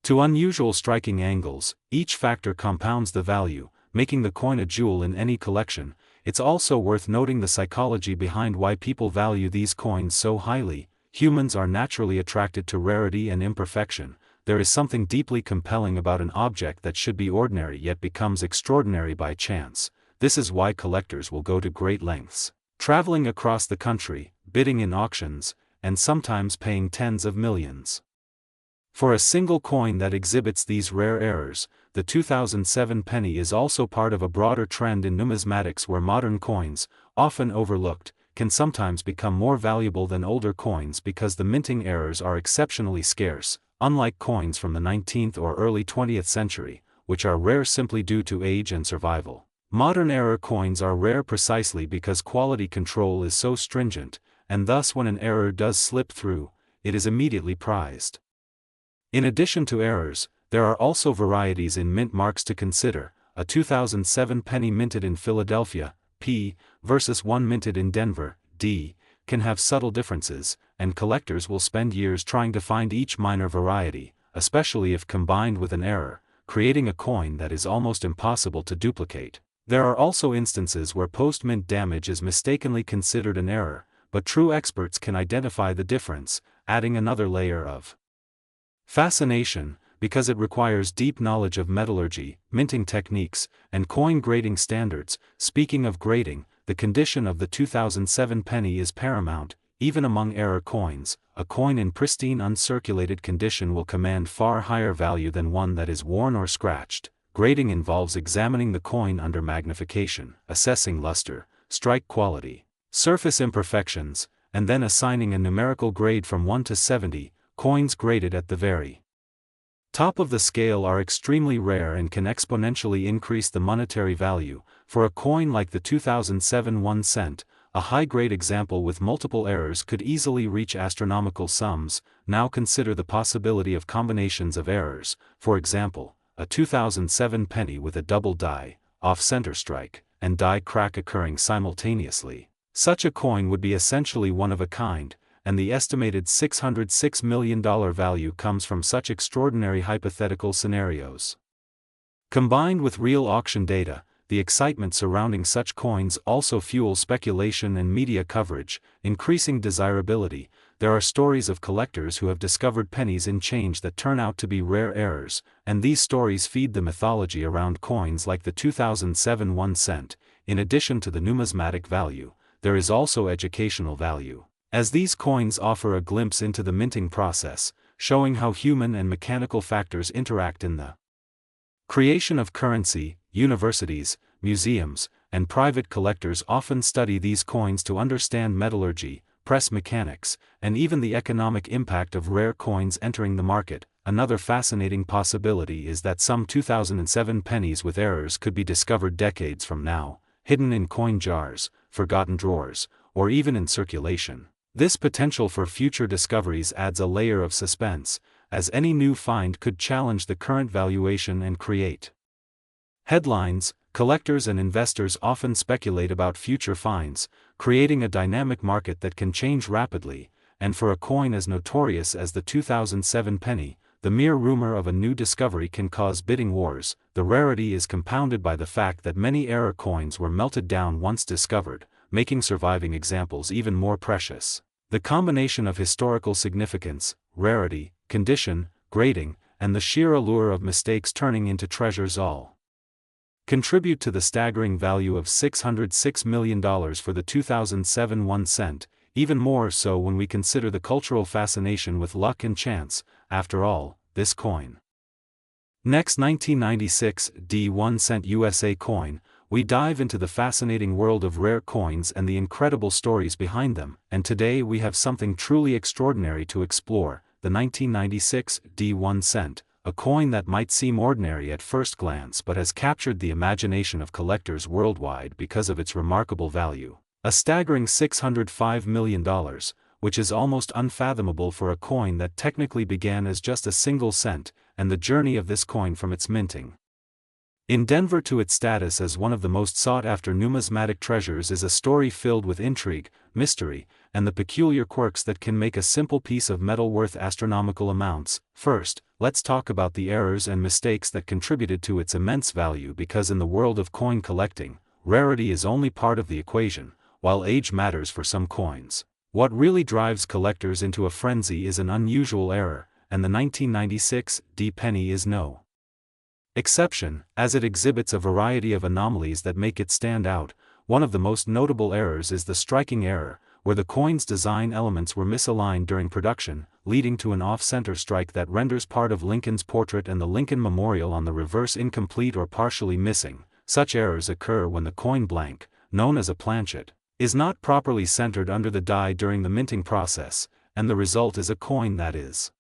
to unusual striking angles. Each factor compounds the value, making the coin a jewel in any collection. It's also worth noting the psychology behind why people value these coins so highly. Humans are naturally attracted to rarity and imperfection. There is something deeply compelling about an object that should be ordinary yet becomes extraordinary by chance. This is why collectors will go to great lengths, traveling across the country, bidding in auctions, and sometimes paying tens of millions for a single coin that exhibits these rare errors. The 2007 penny is also part of a broader trend in numismatics where modern coins, often overlooked, can sometimes become more valuable than older coins because the minting errors are exceptionally scarce, unlike coins from the 19th or early 20th century, which are rare simply due to age and survival. Modern error coins are rare precisely because quality control is so stringent, and thus when an error does slip through, it is immediately prized. In addition to errors, there are also varieties in mint marks to consider. A 2007 penny minted in Philadelphia, P, versus one minted in Denver, D, can have subtle differences, and collectors will spend years trying to find each minor variety, especially if combined with an error, creating a coin that is almost impossible to duplicate. There are also instances where post-mint damage is mistakenly considered an error, but true experts can identify the difference, adding another layer of fascination. because it requires deep knowledge of metallurgy, minting techniques, and coin grading standards. Speaking of grading, the condition of the 2007 penny is paramount. Even among error coins, a coin in pristine uncirculated condition will command far higher value than one that is worn or scratched. Grading involves examining the coin under magnification, assessing luster, strike quality, surface imperfections, and then assigning a numerical grade from 1 to 70. Coins graded at the very top of the scale are extremely rare and can exponentially increase the monetary value. For a coin like the 2007 1 cent, a high-grade example with multiple errors could easily reach astronomical sums. Now consider the possibility of combinations of errors. For example, a 2007 penny with a double die, off-center strike, and die crack occurring simultaneously. Such a coin would be essentially one of a kind, and the estimated $606 million value comes from such extraordinary hypothetical scenarios. Combined with real auction data, the excitement surrounding such coins also fuels speculation and media coverage, increasing desirability. There are stories of collectors who have discovered pennies in change that turn out to be rare errors, and these stories feed the mythology around coins like the 2007 1 cent. In addition to the numismatic value, there is also educational value, as these coins offer a glimpse into the minting process, showing how human and mechanical factors interact in the creation of currency. Universities, museums, and private collectors often study these coins to understand metallurgy, press mechanics, and even the economic impact of rare coins entering the market. Another fascinating possibility is that some 2007 pennies with errors could be discovered decades from now, hidden in coin jars, forgotten drawers, or even in circulation. This potential for future discoveries adds a layer of suspense, as any new find could challenge the current valuation and create headlines. Collectors and investors often speculate about future finds, creating a dynamic market that can change rapidly. And for a coin as notorious as the 2007 penny, the mere rumor of a new discovery can cause bidding wars. The rarity is compounded by the fact that many error coins were melted down once discovered, making surviving examples even more precious. The combination of historical significance, rarity, condition, grading, and the sheer allure of mistakes turning into treasures all contribute to the staggering value of $606 million for the 2007 1 cent, even more so when we consider the cultural fascination with luck and chance. After all, this coin. Next, 1996 1 cent USA coin. We dive into the fascinating world of rare coins and the incredible stories behind them, and today we have something truly extraordinary to explore: the 1996 1 cent. A coin that might seem ordinary at first glance but has captured the imagination of collectors worldwide because of its remarkable value. A staggering $605 million, which is almost unfathomable for a coin that technically began as just a single cent, and the journey of this coin from its minting in Denver to its status as one of the most sought-after numismatic treasures is a story filled with intrigue, mystery, and the peculiar quirks that can make a simple piece of metal worth astronomical amounts. First, let's talk about the errors and mistakes that contributed to its immense value, because in the world of coin collecting, rarity is only part of the equation, while age matters for some coins. What really drives collectors into a frenzy is an unusual error, and the 1996 penny is no exception, as it exhibits a variety of anomalies that make it stand out. One of the most notable errors is the striking error, where the coin's design elements were misaligned during production, leading to an off-center strike that renders part of Lincoln's portrait and the Lincoln Memorial on the reverse incomplete or partially missing. Such errors occur when the coin blank, known as a planchet, is not properly centered under the die during the minting process, and the result is a coin that is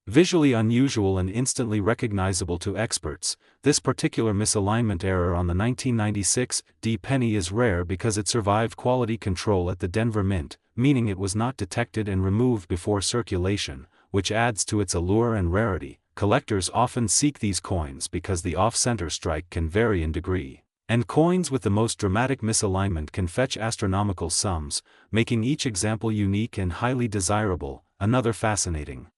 visually unusual and instantly recognizable to experts. This particular misalignment error on the 1996 penny is rare because it survived quality control at the Denver Mint, meaning it was not detected and removed before circulation, which adds to its allure and rarity. Collectors often seek these coins because the off-center strike can vary in degree, and coins with the most dramatic misalignment can fetch astronomical sums, making each example unique and highly desirable. Another fascinating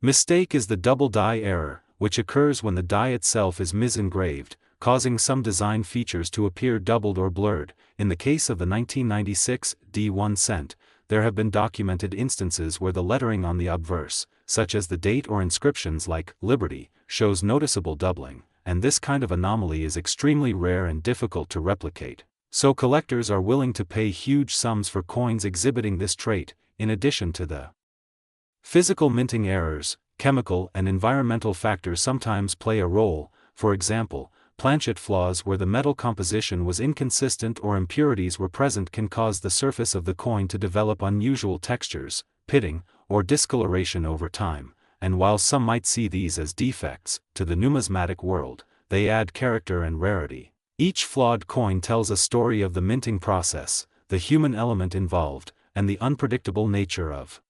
mistake is the double die error, which occurs when the die itself is mis-engraved, causing some design features to appear doubled or blurred. In the case of the 1996 1 cent, there have been documented instances where the lettering on the obverse, such as the date or inscriptions like Liberty, shows noticeable doubling, and this kind of anomaly is extremely rare and difficult to replicate. So collectors are willing to pay huge sums for coins exhibiting this trait, in addition to the physical minting errors. Chemical and environmental factors sometimes play a role, for example, planchet flaws where the metal composition was inconsistent or impurities were present can cause the surface of the coin to develop unusual textures, pitting, or discoloration over time, and while some might see these as defects, to the numismatic world, they add character and rarity. Each flawed coin tells a story of the minting process, the human element involved, and the unpredictable nature of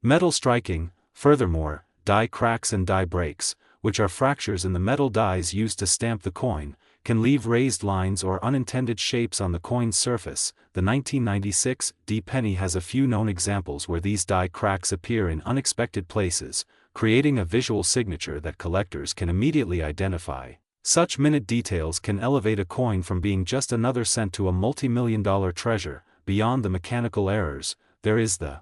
metal striking. Furthermore, die cracks and die breaks, which are fractures in the metal dies used to stamp the coin, can leave raised lines or unintended shapes on the coin's surface. The 1996 D penny has a few known examples where these die cracks appear in unexpected places, creating a visual signature that collectors can immediately identify. Such minute details can elevate a coin from being just another cent to a multi-million-dollar treasure. Beyond the mechanical errors, there is the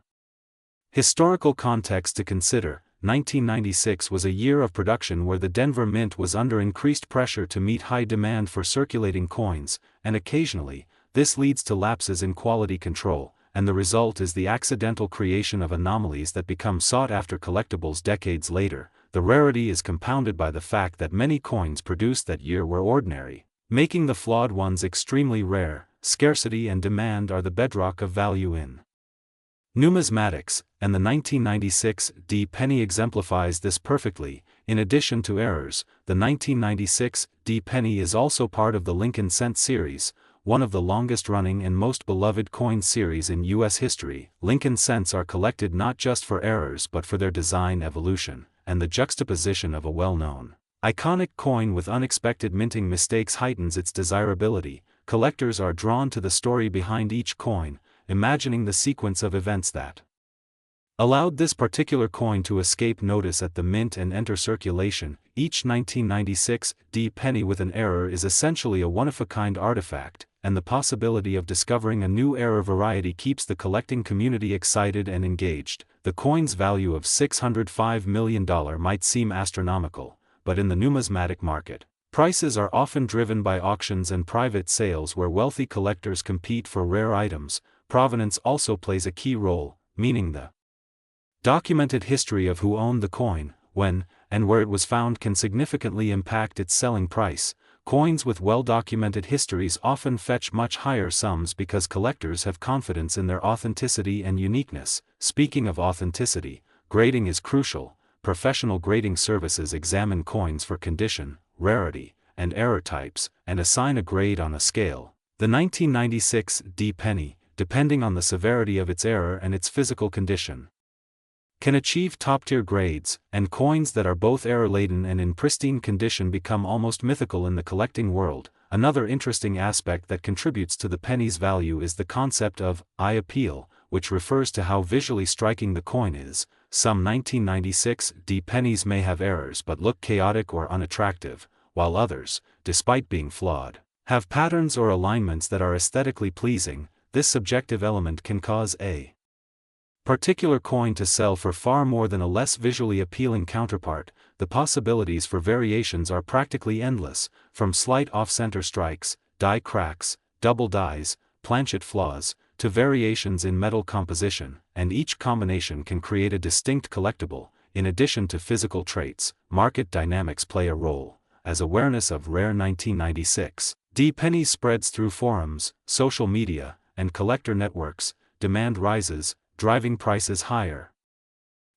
historical context to consider. 1996 was a year of production where the Denver Mint was under increased pressure to meet high demand for circulating coins, and occasionally, this leads to lapses in quality control, and the result is the accidental creation of anomalies that become sought-after collectibles decades later. The rarity is compounded by the fact that many coins produced that year were ordinary, making the flawed ones extremely rare. Scarcity and demand are the bedrock of value in numismatics, and the 1996 D penny exemplifies this perfectly. In addition to errors, the 1996 D penny is also part of the Lincoln Cent series, one of the longest-running and most beloved coin series in U.S. history. Lincoln Cents are collected not just for errors but for their design evolution, and the juxtaposition of a well-known, iconic coin with unexpected minting mistakes heightens its desirability. Collectors are drawn to the story behind each coin, imagining the sequence of events that allowed this particular coin to escape notice at the mint and enter circulation. Each 1996 D penny with an error is essentially a one-of-a-kind artifact, and the possibility of discovering a new error variety keeps the collecting community excited and engaged. The coin's value of $605 million might seem astronomical, but in the numismatic market, prices are often driven by auctions and private sales where wealthy collectors compete for rare items. Provenance also plays a key role, meaning the documented history of who owned the coin, when, and where it was found can significantly impact its selling price. Coins with well-documented histories often fetch much higher sums because collectors have confidence in their authenticity and uniqueness. Speaking of authenticity, grading is crucial. Professional grading services examine coins for condition, rarity, and error types, and assign a grade on a scale. The 1996 D penny, depending on the severity of its error and its physical condition, can achieve top-tier grades, and coins that are both error-laden and in pristine condition become almost mythical in the collecting world. Another interesting aspect that contributes to the penny's value is the concept of eye appeal, which refers to how visually striking the coin is. Some 1996 D pennies may have errors but look chaotic or unattractive, while others, despite being flawed, have patterns or alignments that are aesthetically pleasing. This subjective element can cause a particular coin to sell for far more than a less visually appealing counterpart. The possibilities for variations are practically endless, from slight off-center strikes, die cracks, double dies, planchet flaws, to variations in metal composition, and each combination can create a distinct collectible. In addition to physical traits, market dynamics play a role. As awareness of rare 1996 D pennies spreads through forums, social media, and collector networks, demand rises, driving prices higher.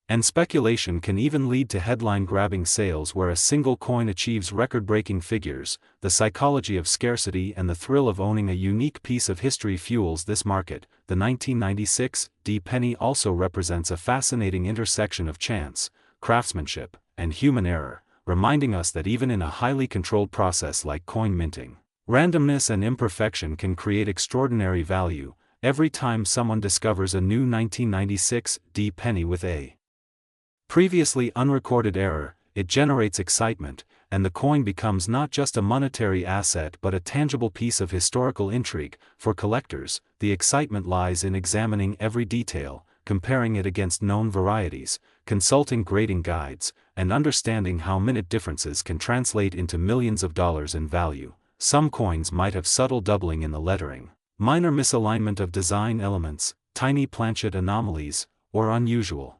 And speculation can even lead to headline-grabbing sales where a single coin achieves record-breaking figures. The psychology of scarcity and the thrill of owning a unique piece of history fuels this market. The 1996 D penny also represents a fascinating intersection of chance, craftsmanship, and human error, reminding us that even in a highly controlled process like coin minting, randomness and imperfection can create extraordinary value. Every time someone discovers a new 1996 D penny with a previously unrecorded error, it generates excitement, and the coin becomes not just a monetary asset but a tangible piece of historical intrigue. For collectors, the excitement lies in examining every detail, comparing it against known varieties, consulting grading guides, and understanding how minute differences can translate into millions of dollars in value. Some coins might have subtle doubling in the lettering, minor misalignment of design elements, tiny planchet anomalies, or unusual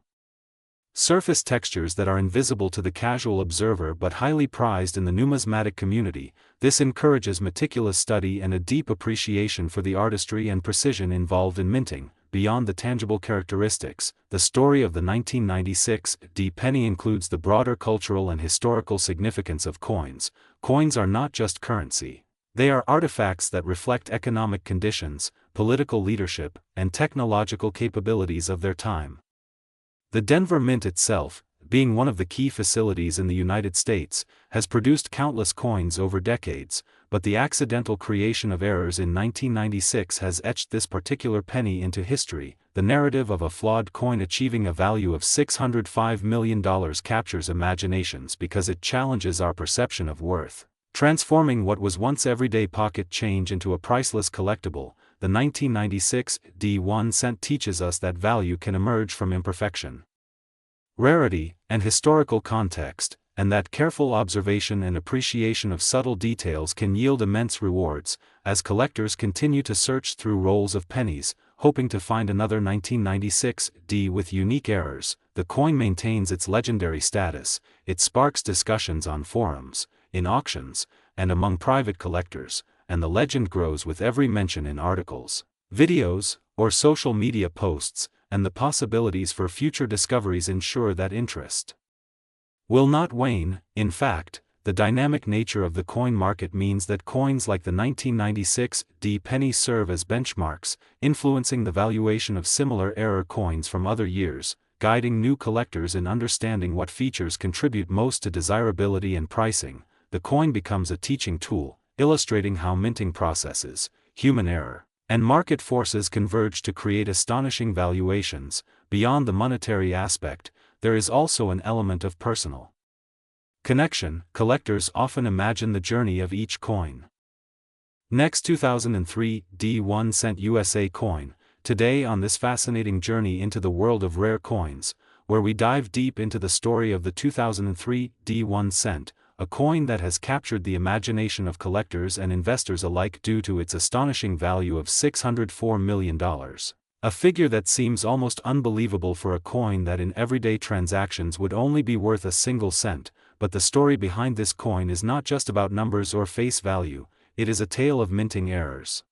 surface textures that are invisible to the casual observer but highly prized in the numismatic community. This encourages meticulous study and a deep appreciation for the artistry and precision involved in minting. Beyond the tangible characteristics, the story of the 1996 penny includes the broader cultural and historical significance of coins. Coins are not just currency. They are artifacts that reflect economic conditions, political leadership, and technological capabilities of their time. The Denver Mint itself, being one of the key facilities in the United States, has produced countless coins over decades, but the accidental creation of errors in 1996 has etched this particular penny into history. The narrative of a flawed coin achieving a value of $605 million captures imaginations because it challenges our perception of worth, transforming what was once everyday pocket change into a priceless collectible. The 1996 1 cent teaches us that value can emerge from imperfection, rarity, and historical context, and that careful observation and appreciation of subtle details can yield immense rewards. As collectors continue to search through rolls of pennies, hoping to find another 1996 with unique errors, the coin maintains its legendary status. It sparks discussions on forums, in auctions, and among private collectors, and the legend grows with every mention in articles, videos, or social media posts, and the possibilities for future discoveries ensure that interest will not wane. In fact, the dynamic nature of the coin market means that coins like the 1996 penny serve as benchmarks, influencing the valuation of similar error coins from other years, guiding new collectors in understanding what features contribute most to desirability and pricing. The coin becomes a teaching tool, illustrating how minting processes, human error, and market forces converge to create astonishing valuations. Beyond the monetary aspect, there is also an element of personal connection. Collectors often imagine the journey of each coin. Next 2003 1 cent USA coin. Today on this fascinating journey into the world of rare coins, where we dive deep into the story of the 2003 1 cent, a coin that has captured the imagination of collectors and investors alike due to its astonishing value of $604 million. A figure that seems almost unbelievable for a coin that in everyday transactions would only be worth a single cent. But the story behind this coin is not just about numbers or face value, it is a tale of minting errors,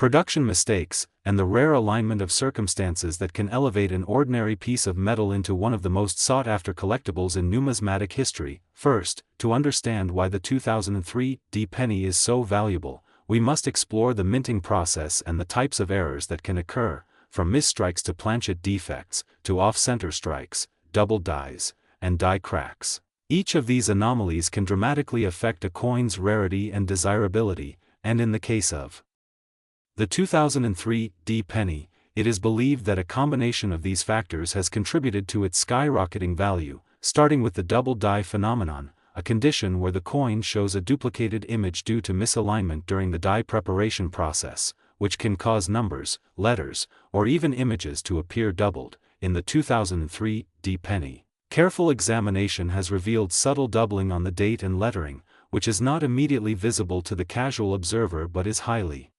production mistakes, and the rare alignment of circumstances that can elevate an ordinary piece of metal into one of the most sought-after collectibles in numismatic history. First, to understand why the 2003 penny is so valuable, we must explore the minting process and the types of errors that can occur, from misstrikes to planchet defects, to off-center strikes, double dies, and die cracks. Each of these anomalies can dramatically affect a coin's rarity and desirability, and in the case of the 2003 penny, it is believed that a combination of these factors has contributed to its skyrocketing value, starting with the double die phenomenon, a condition where the coin shows a duplicated image due to misalignment during the die preparation process, which can cause numbers, letters, or even images to appear doubled. In the 2003 penny, careful examination has revealed subtle doubling on the date and lettering, which is not immediately visible to the casual observer but is highly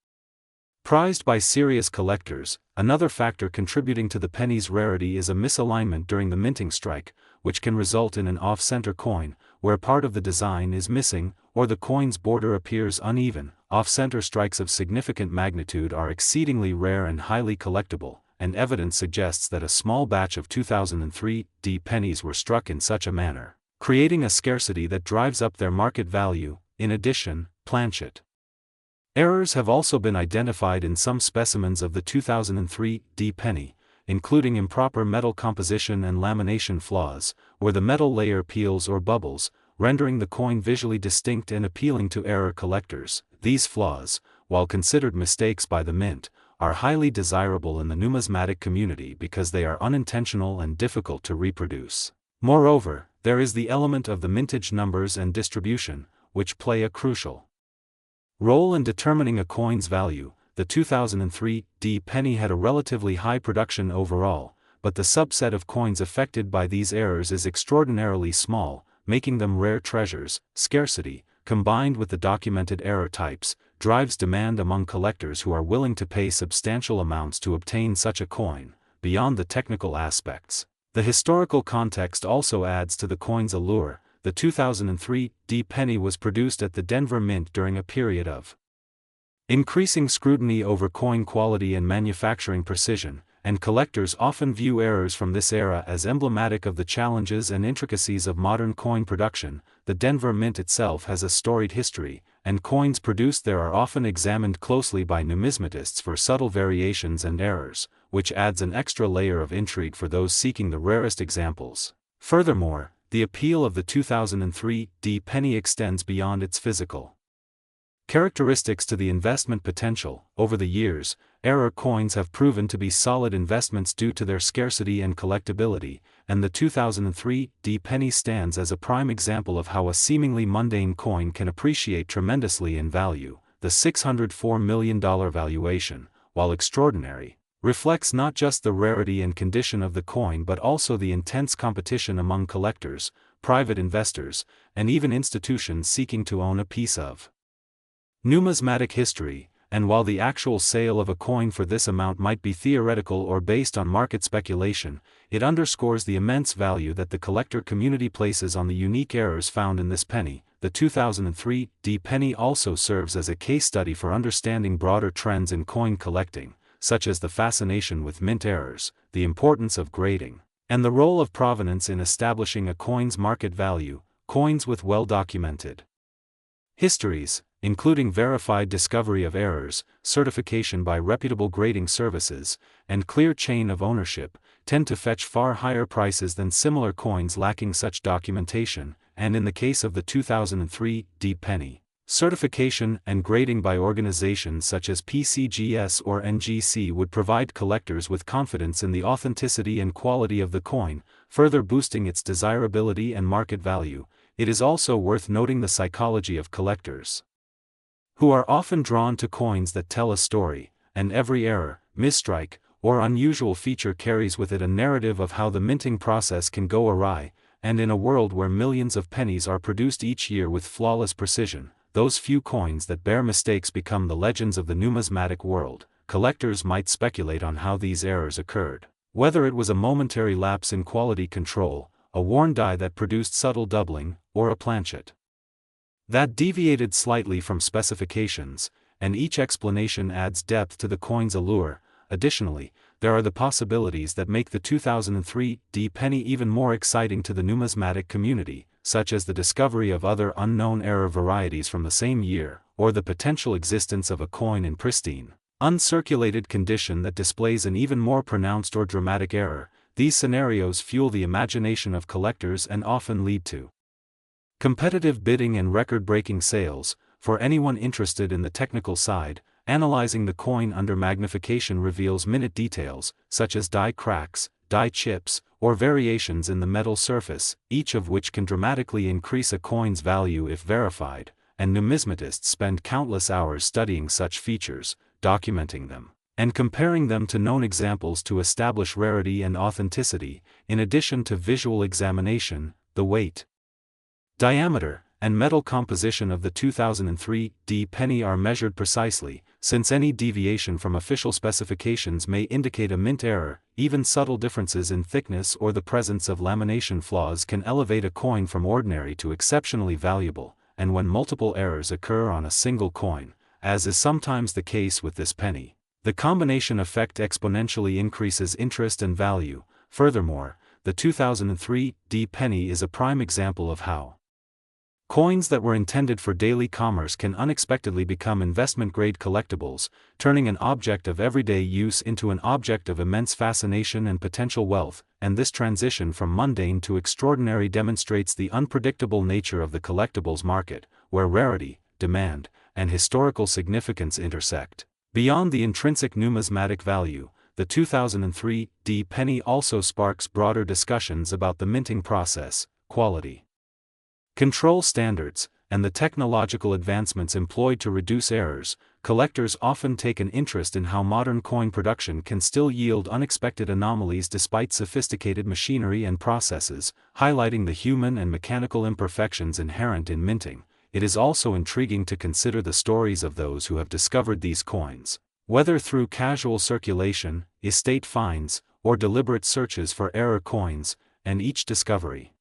prized by serious collectors. Another factor contributing to the penny's rarity is a misalignment during the minting strike, which can result in an off-center coin, where part of the design is missing, or the coin's border appears uneven. Off-center strikes of significant magnitude are exceedingly rare and highly collectible, and evidence suggests that a small batch of 2003 pennies were struck in such a manner, creating a scarcity that drives up their market value. In addition, planchet errors have also been identified in some specimens of the 2003 penny, including improper metal composition and lamination flaws, where the metal layer peels or bubbles, rendering the coin visually distinct and appealing to error collectors. These flaws, while considered mistakes by the mint, are highly desirable in the numismatic community because they are unintentional and difficult to reproduce. Moreover, there is the element of the mintage numbers and distribution, which play a crucial role in determining a coin's value. The 2003 D penny had a relatively high production overall, but the subset of coins affected by these errors is extraordinarily small, making them rare treasures. Scarcity, combined with the documented error types, drives demand among collectors who are willing to pay substantial amounts to obtain such a coin. Beyond the technical aspects, the historical context also adds to the coin's allure. The 2003 D penny was produced at the Denver Mint during a period of increasing scrutiny over coin quality and manufacturing precision, and collectors often view errors from this era as emblematic of the challenges and intricacies of modern coin production. The Denver Mint itself has a storied history, and coins produced there are often examined closely by numismatists for subtle variations and errors, which adds an extra layer of intrigue for those seeking the rarest examples. Furthermore, the appeal of the 2003 D penny extends beyond its physical characteristics to the investment potential. Over the years, error coins have proven to be solid investments due to their scarcity and collectability, and the 2003 D penny stands as a prime example of how a seemingly mundane coin can appreciate tremendously in value. The $604 million valuation, while extraordinary, reflects not just the rarity and condition of the coin but also the intense competition among collectors, private investors, and even institutions seeking to own a piece of numismatic history. And while the actual sale of a coin for this amount might be theoretical or based on market speculation, it underscores the immense value that the collector community places on the unique errors found in this penny. The 2003 D penny also serves as a case study for understanding broader trends in coin collecting, such as the fascination with mint errors, the importance of grading, and the role of provenance in establishing a coin's market value. Coins with well-documented histories, including verified discovery of errors, certification by reputable grading services, and clear chain of ownership, tend to fetch far higher prices than similar coins lacking such documentation. And in the case of the 2003 D penny, certification and grading by organizations such as PCGS or NGC would provide collectors with confidence in the authenticity and quality of the coin, further boosting its desirability and market value. It is also worth noting the psychology of collectors, who are often drawn to coins that tell a story, and every error, misstrike, or unusual feature carries with it a narrative of how the minting process can go awry. And in a world where millions of pennies are produced each year with flawless precision, those few coins that bear mistakes become the legends of the numismatic world. Collectors might speculate on how these errors occurred, whether it was a momentary lapse in quality control, a worn die that produced subtle doubling, or a planchet that deviated slightly from specifications, and each explanation adds depth to the coin's allure. Additionally, there are the possibilities that make the 2003 D penny even more exciting to the numismatic community, such as the discovery of other unknown error varieties from the same year, or the potential existence of a coin in pristine, uncirculated condition that displays an even more pronounced or dramatic error. These scenarios fuel the imagination of collectors and often lead to competitive bidding and record-breaking sales. For anyone interested in the technical side, analyzing the coin under magnification reveals minute details, such as die cracks, die chips, or variations in the metal surface, each of which can dramatically increase a coin's value if verified, and numismatists spend countless hours studying such features, documenting them, and comparing them to known examples to establish rarity and authenticity. In addition to visual examination, the weight, diameter, and metal composition of the 2003 D penny are measured precisely. Since any deviation from official specifications may indicate a mint error, even subtle differences in thickness or the presence of lamination flaws can elevate a coin from ordinary to exceptionally valuable. And when multiple errors occur on a single coin, as is sometimes the case with this penny, the combination effect exponentially increases interest and value. Furthermore, the 2003 D penny is a prime example of how coins that were intended for daily commerce can unexpectedly become investment-grade collectibles, turning an object of everyday use into an object of immense fascination and potential wealth. And this transition from mundane to extraordinary demonstrates the unpredictable nature of the collectibles market, where rarity, demand, and historical significance intersect. Beyond the intrinsic numismatic value, the 2003 D penny also sparks broader discussions about the minting process. quality control standards, and the technological advancements employed to reduce errors, collectors often take an interest in how modern coin production can still yield unexpected anomalies despite sophisticated machinery and processes, highlighting the human and mechanical imperfections inherent in minting. It is also intriguing to consider the stories of those who have discovered these coins, whether through casual circulation, estate finds, or deliberate searches for error coins, and each discovery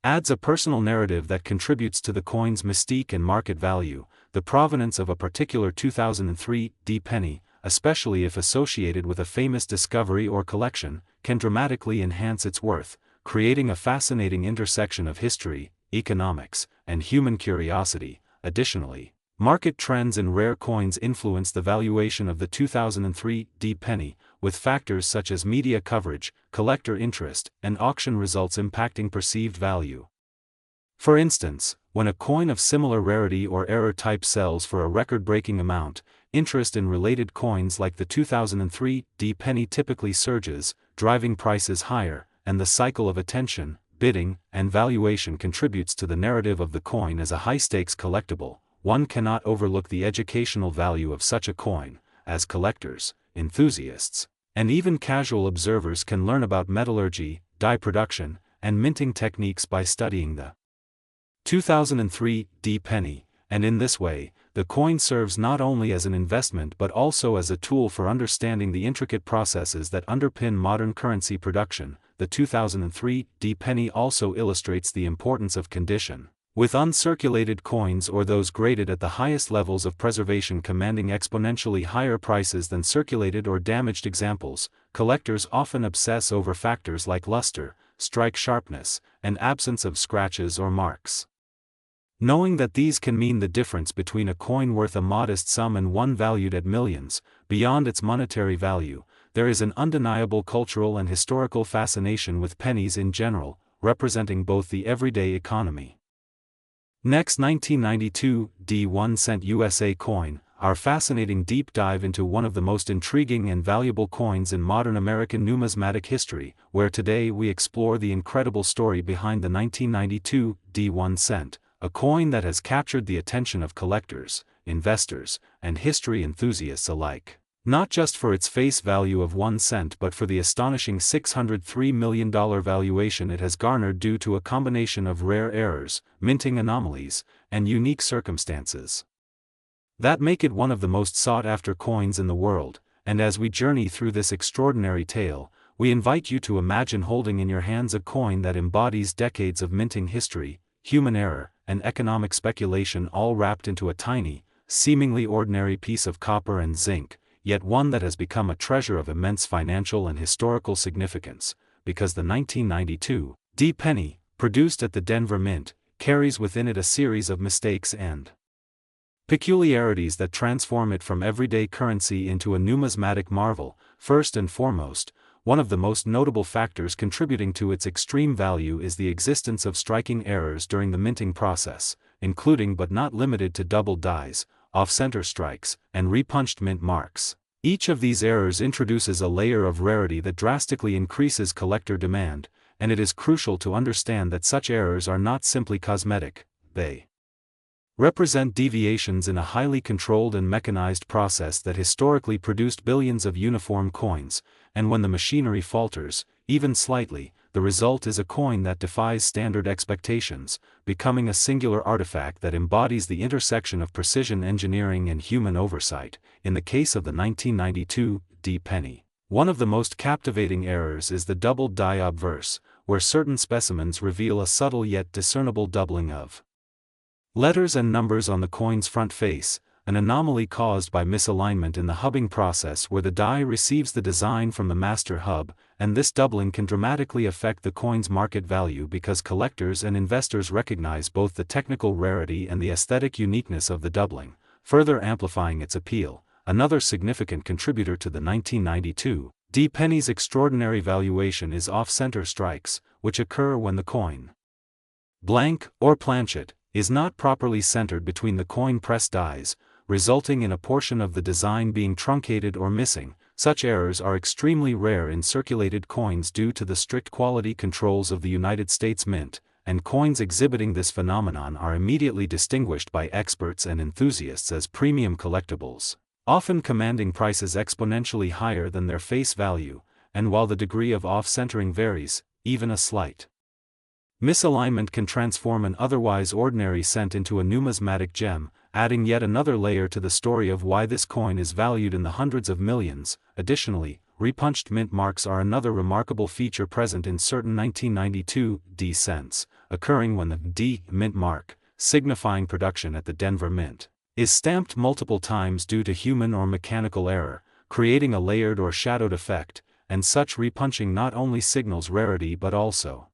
adds a personal narrative that contributes to the coin's mystique and market value. The provenance of a particular 2003 penny, especially if associated with a famous discovery or collection, can dramatically enhance its worth, creating a fascinating intersection of history, economics, and human curiosity. Additionally, market trends in rare coins influence the valuation of the 2003 penny, with factors such as media coverage, collector interest, and auction results impacting perceived value. For instance, when a coin of similar rarity or error type sells for a record-breaking amount, interest in related coins like the 2003 penny typically surges, driving prices higher, and the cycle of attention, bidding, and valuation contributes to the narrative of the coin as a high-stakes collectible. One cannot overlook the educational value of such a coin, as collectors, enthusiasts, and even casual observers can learn about metallurgy, die production, and minting techniques by studying the 2003 penny, and in this way, the coin serves not only as an investment but also as a tool for understanding the intricate processes that underpin modern currency production. The 2003 penny also illustrates the importance of condition, with uncirculated coins or those graded at the highest levels of preservation commanding exponentially higher prices than circulated or damaged examples. Collectors often obsess over factors like luster, strike sharpness, and absence of scratches or marks, knowing that these can mean the difference between a coin worth a modest sum and one valued at millions. Beyond its monetary value, there is an undeniable cultural and historical fascination with pennies in general, representing both the everyday economy. Next, 1992 1 cent USA coin, our fascinating deep dive into one of the most intriguing and valuable coins in modern American numismatic history, where today we explore the incredible story behind the 1992 1 cent, a coin that has captured the attention of collectors, investors, and history enthusiasts alike, not just for its face value of 1 cent but for the astonishing $603 million valuation it has garnered due to a combination of rare errors, minting anomalies, and unique circumstances that make it one of the most sought-after coins in the world. And as we journey through this extraordinary tale, we invite you to imagine holding in your hands a coin that embodies decades of minting history, human error, and economic speculation all wrapped into a tiny, seemingly ordinary piece of copper and zinc, yet one that has become a treasure of immense financial and historical significance, because the 1992 penny, produced at the Denver Mint, carries within it a series of mistakes and peculiarities that transform it from everyday currency into a numismatic marvel. First and foremost, one of the most notable factors contributing to its extreme value is the existence of striking errors during the minting process, including but not limited to doubled dies, off-center strikes, and repunched mint marks. Each of these errors introduces a layer of rarity that drastically increases collector demand, and it is crucial to understand that such errors are not simply cosmetic. They represent deviations in a highly controlled and mechanized process that historically produced billions of uniform coins, and when the machinery falters, even slightly, the result is a coin that defies standard expectations, becoming a singular artifact that embodies the intersection of precision engineering and human oversight. In the case of the 1992 penny, one of the most captivating errors is the doubled die obverse, where certain specimens reveal a subtle yet discernible doubling of letters and numbers on the coin's front face, an anomaly caused by misalignment in the hubbing process where the die receives the design from the master hub, and this doubling can dramatically affect the coin's market value because collectors and investors recognize both the technical rarity and the aesthetic uniqueness of the doubling, further amplifying its appeal. Another significant contributor to the 1992 penny's extraordinary valuation is off-center strikes, which occur when the coin blank or planchet is not properly centered between the coin press dies, resulting in a portion of the design being truncated or missing. Such errors are extremely rare in circulated coins due to the strict quality controls of the United States Mint, and coins exhibiting this phenomenon are immediately distinguished by experts and enthusiasts as premium collectibles, often commanding prices exponentially higher than their face value, and while the degree of off-centering varies, even a slight misalignment can transform an otherwise ordinary cent into a numismatic gem, adding yet another layer to the story of why this coin is valued in the hundreds of millions. Additionally, repunched mint marks are another remarkable feature present in certain 1992 D cents, occurring when the D mint mark, signifying production at the Denver Mint, is stamped multiple times due to human or mechanical error, creating a layered or shadowed effect, and such repunching not only signals rarity but also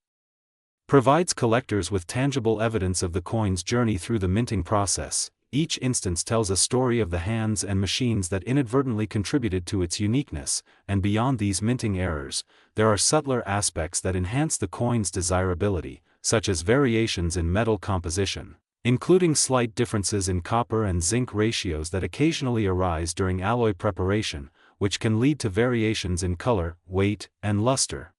provides collectors with tangible evidence of the coin's journey through the minting process. Each instance tells a story of the hands and machines that inadvertently contributed to its uniqueness, and beyond these minting errors, there are subtler aspects that enhance the coin's desirability, such as variations in metal composition, including slight differences in copper and zinc ratios that occasionally arise during alloy preparation, which can lead to variations in color, weight, and luster.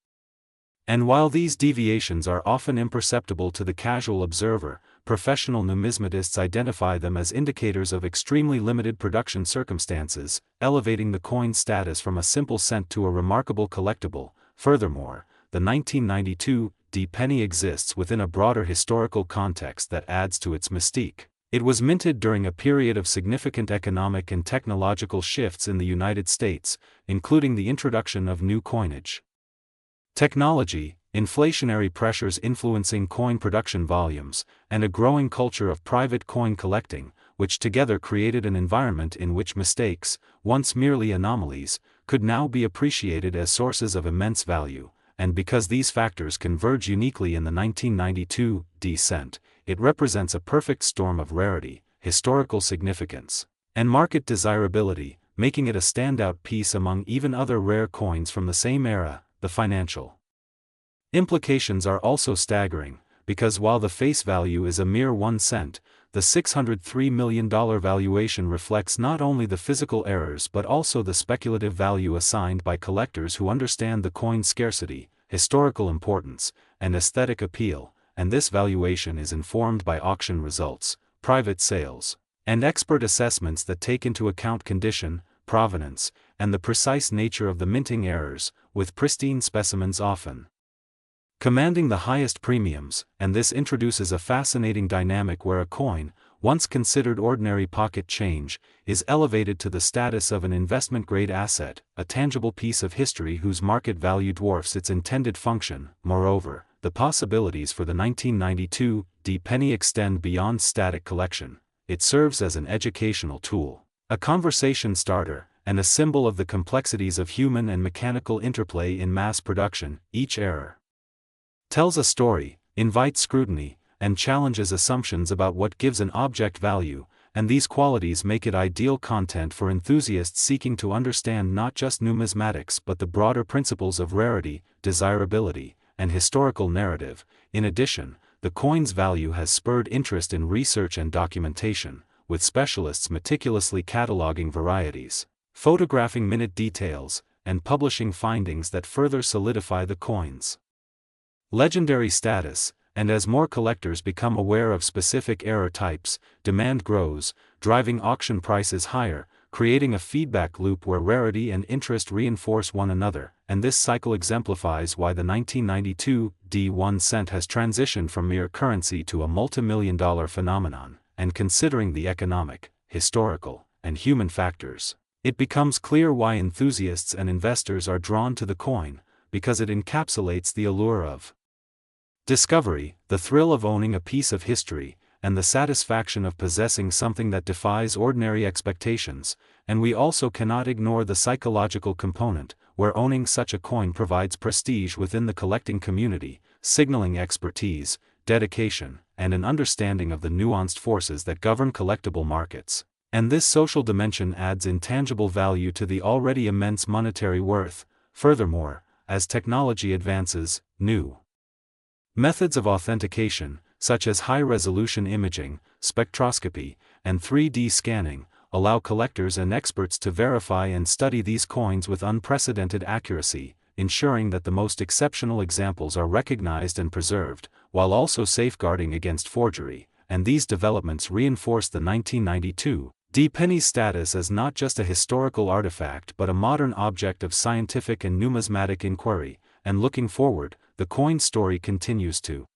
And while these deviations are often imperceptible to the casual observer, professional numismatists identify them as indicators of extremely limited production circumstances, elevating the coin's status from a simple cent to a remarkable collectible. Furthermore, the 1992 D penny exists within a broader historical context that adds to its mystique. It was minted during a period of significant economic and technological shifts in the United States, including the introduction of new coinage technology, inflationary pressures influencing coin production volumes, and a growing culture of private coin collecting, which together created an environment in which mistakes, once merely anomalies, could now be appreciated as sources of immense value. And because these factors converge uniquely in the 1992 D cent, it represents a perfect storm of rarity, historical significance, and market desirability, making it a standout piece among even other rare coins from the same era. The financial implications are also staggering, because while the face value is a mere 1 cent, the $603 million valuation reflects not only the physical errors but also the speculative value assigned by collectors who understand the coin's scarcity, historical importance, and aesthetic appeal, and this valuation is informed by auction results, private sales, and expert assessments that take into account condition, provenance, and the precise nature of the minting errors, with pristine specimens often commanding the highest premiums. And this introduces a fascinating dynamic where a coin, once considered ordinary pocket change, is elevated to the status of an investment-grade asset, a tangible piece of history whose market value dwarfs its intended function. Moreover, the possibilities for the 1992 D penny extend beyond static collection. It serves as an educational tool, a conversation starter, and a symbol of the complexities of human and mechanical interplay in mass production. Each error tells a story, invites scrutiny, and challenges assumptions about what gives an object value, and these qualities make it ideal content for enthusiasts seeking to understand not just numismatics but the broader principles of rarity, desirability, and historical narrative. In addition, the coin's value has spurred interest in research and documentation, with specialists meticulously cataloging varieties, photographing minute details, and publishing findings that further solidify the coin's legendary status. And as more collectors become aware of specific error types, demand grows, driving auction prices higher, creating a feedback loop where rarity and interest reinforce one another. And this cycle exemplifies why the 1992 D1 cent has transitioned from mere currency to a multimillion-dollar phenomenon. And considering the economic, historical, and human factors, it becomes clear why enthusiasts and investors are drawn to the coin, because it encapsulates the allure of discovery, the thrill of owning a piece of history, and the satisfaction of possessing something that defies ordinary expectations. And we also cannot ignore the psychological component, where owning such a coin provides prestige within the collecting community, signaling expertise, dedication, and an understanding of the nuanced forces that govern collectible markets. And this social dimension adds intangible value to the already immense monetary worth. Furthermore, as technology advances, new methods of authentication, such as high-resolution imaging, spectroscopy, and 3D scanning, allow collectors and experts to verify and study these coins with unprecedented accuracy. ensuring that the most exceptional examples are recognized and preserved, while also safeguarding against forgery, and these developments reinforce the 1992 Penny's status as not just a historical artifact but a modern object of scientific and numismatic inquiry, and looking forward, the coin story continues to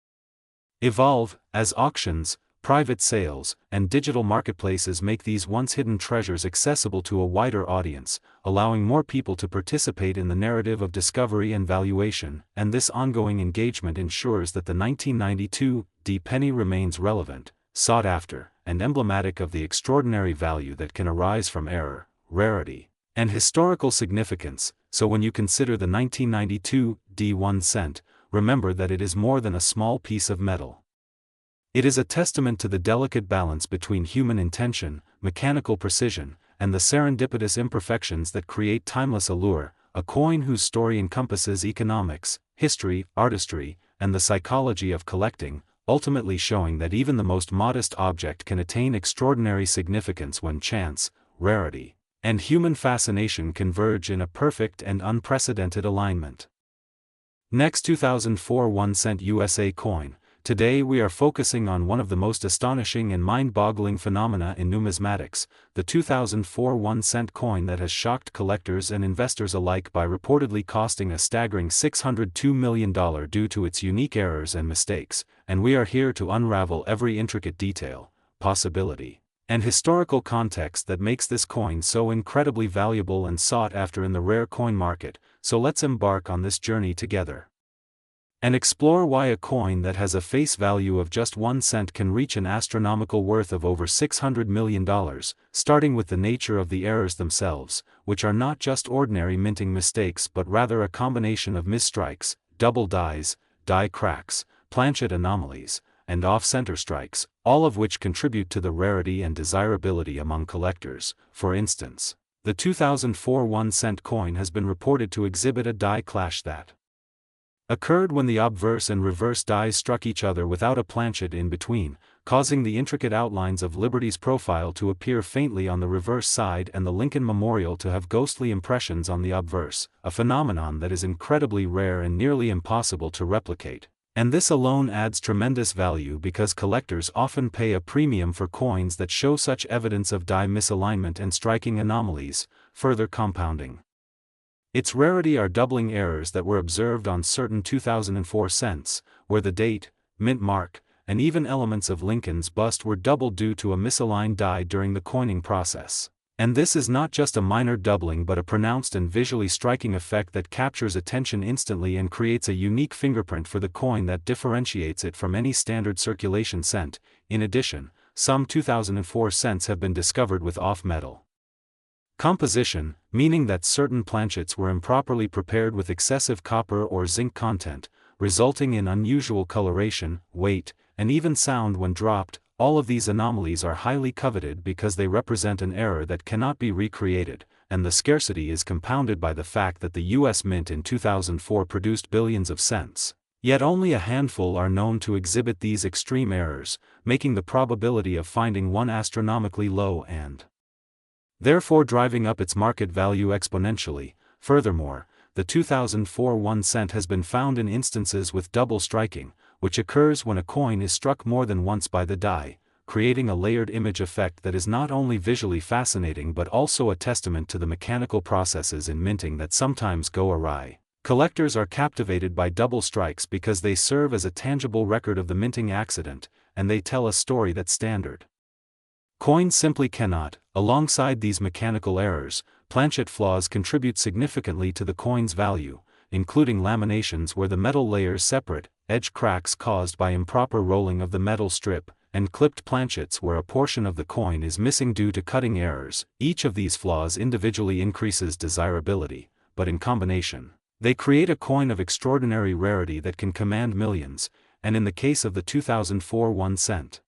evolve, as auctions, private sales, and digital marketplaces make these once hidden treasures accessible to a wider audience, allowing more people to participate in the narrative of discovery and valuation, and this ongoing engagement ensures that the 1992 penny remains relevant, sought after, and emblematic of the extraordinary value that can arise from error, rarity, and historical significance. So when you consider the 1992 1 cent, remember that it is more than a small piece of metal. It is a testament to the delicate balance between human intention, mechanical precision, and the serendipitous imperfections that create timeless allure, a coin whose story encompasses economics, history, artistry, and the psychology of collecting, ultimately showing that even the most modest object can attain extraordinary significance when chance, rarity, and human fascination converge in a perfect and unprecedented alignment. Next, 2004 1 cent USA coin. Today we are focusing on one of the most astonishing and mind-boggling phenomena in numismatics, the 2004 1 cent coin that has shocked collectors and investors alike by reportedly costing a staggering $602 million due to its unique errors and mistakes, and we are here to unravel every intricate detail, possibility, and historical context that makes this coin so incredibly valuable and sought after in the rare coin market. So let's embark on this journey together and explore why a coin that has a face value of just 1 cent can reach an astronomical worth of over $600 million, starting with the nature of the errors themselves, which are not just ordinary minting mistakes but rather a combination of misstrikes, double dies, die cracks, planchet anomalies, and off-center strikes, all of which contribute to the rarity and desirability among collectors. For instance, the 2004 1 cent coin has been reported to exhibit a die clash that occurred when the obverse and reverse dies struck each other without a planchet in between, causing the intricate outlines of Liberty's profile to appear faintly on the reverse side and the Lincoln Memorial to have ghostly impressions on the obverse, a phenomenon that is incredibly rare and nearly impossible to replicate. And this alone adds tremendous value because collectors often pay a premium for coins that show such evidence of die misalignment and striking anomalies, further compounding its rarity are doubling errors that were observed on certain 2004 cents, where the date, mint mark, and even elements of Lincoln's bust were doubled due to a misaligned die during the coining process. And this is not just a minor doubling but a pronounced and visually striking effect that captures attention instantly and creates a unique fingerprint for the coin that differentiates it from any standard circulation cent. In addition, some 2004 cents have been discovered with off-metal composition, meaning that certain planchets were improperly prepared with excessive copper or zinc content, resulting in unusual coloration, weight, and even sound when dropped. All of these anomalies are highly coveted because they represent an error that cannot be recreated, and the scarcity is compounded by the fact that the U.S. Mint in 2004 produced billions of cents. Yet only a handful are known to exhibit these extreme errors, making the probability of finding one astronomically low and therefore driving up its market value exponentially. Furthermore, the 2004 1 cent has been found in instances with double striking, which occurs when a coin is struck more than once by the die, creating a layered image effect that is not only visually fascinating but also a testament to the mechanical processes in minting that sometimes go awry. Collectors are captivated by double strikes because they serve as a tangible record of the minting accident, and they tell a story that standard coins simply cannot. Alongside these mechanical errors, planchet flaws contribute significantly to the coin's value, including laminations where the metal layers separate, edge cracks caused by improper rolling of the metal strip, and clipped planchets where a portion of the coin is missing due to cutting errors. Each of these flaws individually increases desirability, but in combination, they create a coin of extraordinary rarity that can command millions, and in the case of the 2004 1 cent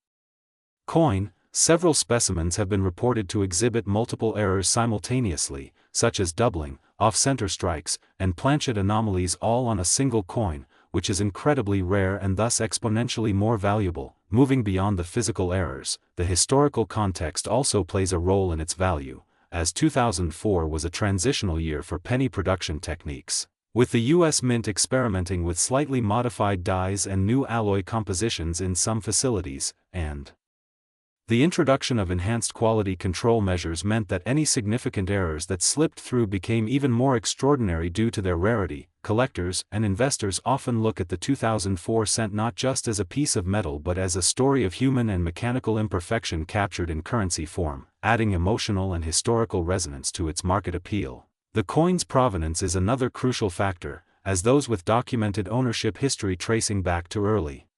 coin, several specimens have been reported to exhibit multiple errors simultaneously, such as doubling, off-center strikes, and planchet anomalies all on a single coin, which is incredibly rare and thus exponentially more valuable. Moving beyond the physical errors, the historical context also plays a role in its value, as 2004 was a transitional year for penny production techniques. with the U.S. Mint experimenting with slightly modified dyes and new alloy compositions in some facilities, and the introduction of enhanced quality control measures meant that any significant errors that slipped through became even more extraordinary due to their rarity. Collectors and investors often look at the 2004 cent not just as a piece of metal but as a story of human and mechanical imperfection captured in currency form, adding emotional and historical resonance to its market appeal. The coin's provenance is another crucial factor, as those with documented ownership history tracing back to early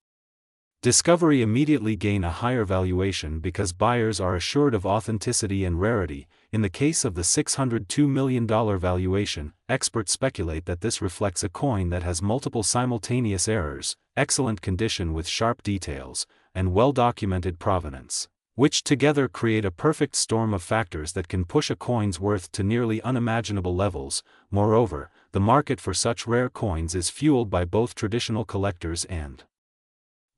discovery immediately gain a higher valuation because buyers are assured of authenticity and rarity. In the case of the $602 million valuation, experts speculate that this reflects a coin that has multiple simultaneous errors, excellent condition with sharp details, and well-documented provenance, which together create a perfect storm of factors that can push a coin's worth to nearly unimaginable levels. Moreover, the market for such rare coins is fueled by both traditional collectors and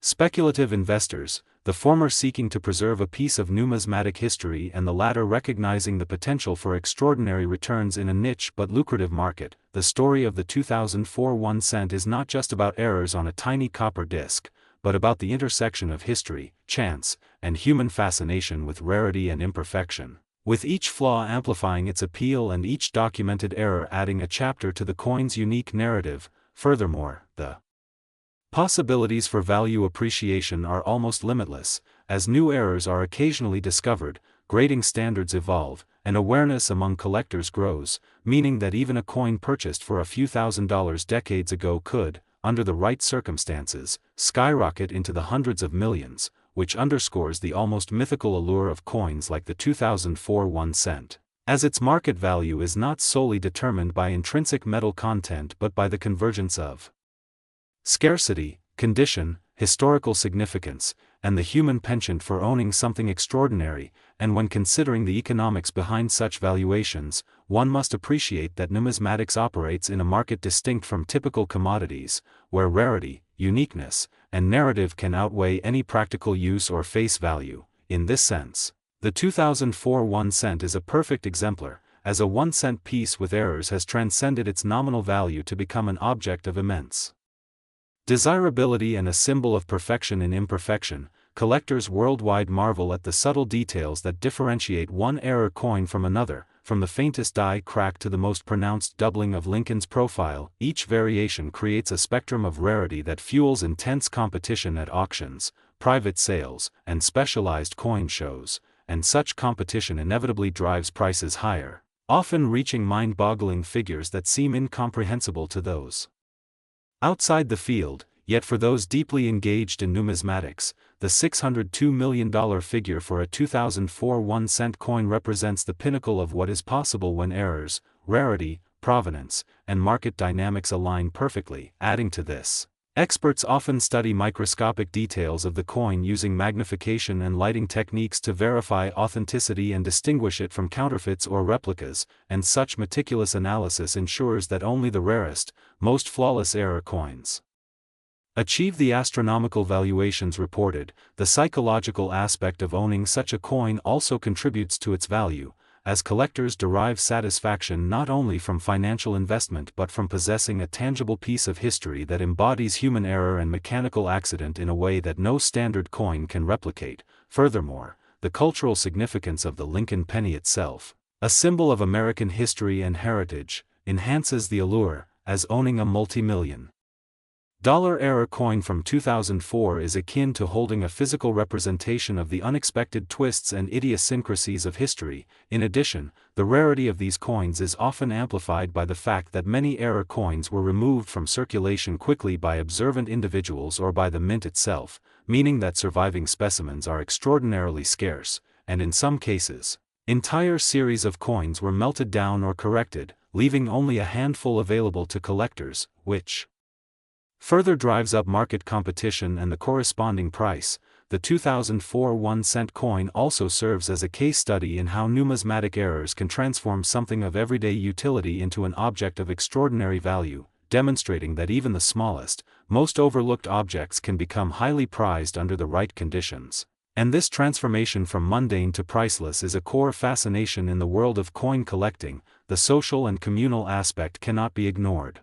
speculative investors, the former seeking to preserve a piece of numismatic history and the latter recognizing the potential for extraordinary returns in a niche but lucrative market. The story of the 2004 1 cent is not just about errors on a tiny copper disc, but about the intersection of history, chance, and human fascination with rarity and imperfection, with each flaw amplifying its appeal and each documented error adding a chapter to the coin's unique narrative. Furthermore, the possibilities for value appreciation are almost limitless, as new errors are occasionally discovered, grading standards evolve, and awareness among collectors grows, meaning that even a coin purchased for a few $1,000s decades ago could, under the right circumstances, skyrocket into the hundreds of millions, which underscores the almost mythical allure of coins like the 2004 1 cent, as its market value is not solely determined by intrinsic metal content but by the convergence of scarcity, condition, historical significance, and the human penchant for owning something extraordinary. And when considering the economics behind such valuations, one must appreciate that numismatics operates in a market distinct from typical commodities, where rarity, uniqueness, and narrative can outweigh any practical use or face value. In this sense, the 2004 1 cent is a perfect exemplar, as a 1 cent piece with errors has transcended its nominal value to become an object of immense desirability and a symbol of perfection in imperfection. Collectors worldwide marvel at the subtle details that differentiate one error coin from another, from the faintest die crack to the most pronounced doubling of Lincoln's profile. Each variation creates a spectrum of rarity that fuels intense competition at auctions, private sales, and specialized coin shows, and such competition inevitably drives prices higher, often reaching mind-boggling figures that seem incomprehensible to those outside the field. Yet for those deeply engaged in numismatics, the $602 million figure for a 2004 1 cent coin represents the pinnacle of what is possible when errors, rarity, provenance, and market dynamics align perfectly. Adding to this, experts often study microscopic details of the coin using magnification and lighting techniques to verify authenticity and distinguish it from counterfeits or replicas, and such meticulous analysis ensures that only the rarest, most flawless error coins achieve the astronomical valuations reported. The psychological aspect of owning such a coin also contributes to its value, as collectors derive satisfaction not only from financial investment but from possessing a tangible piece of history that embodies human error and mechanical accident in a way that no standard coin can replicate. Furthermore, the cultural significance of the Lincoln penny itself, a symbol of American history and heritage, enhances the allure, as owning a multi-million dollar error coin from 2004 is akin to holding a physical representation of the unexpected twists and idiosyncrasies of history. In addition, the rarity of these coins is often amplified by the fact that many error coins were removed from circulation quickly by observant individuals or by the mint itself, meaning that surviving specimens are extraordinarily scarce, and in some cases, entire series of coins were melted down or corrected, leaving only a handful available to collectors, which further drives up market competition and the corresponding price. The 2004 1 cent coin also serves as a case study in how numismatic errors can transform something of everyday utility into an object of extraordinary value, demonstrating that even the smallest, most overlooked objects can become highly prized under the right conditions. And this transformation from mundane to priceless is a core fascination in the world of coin collecting. The social and communal aspect cannot be ignored.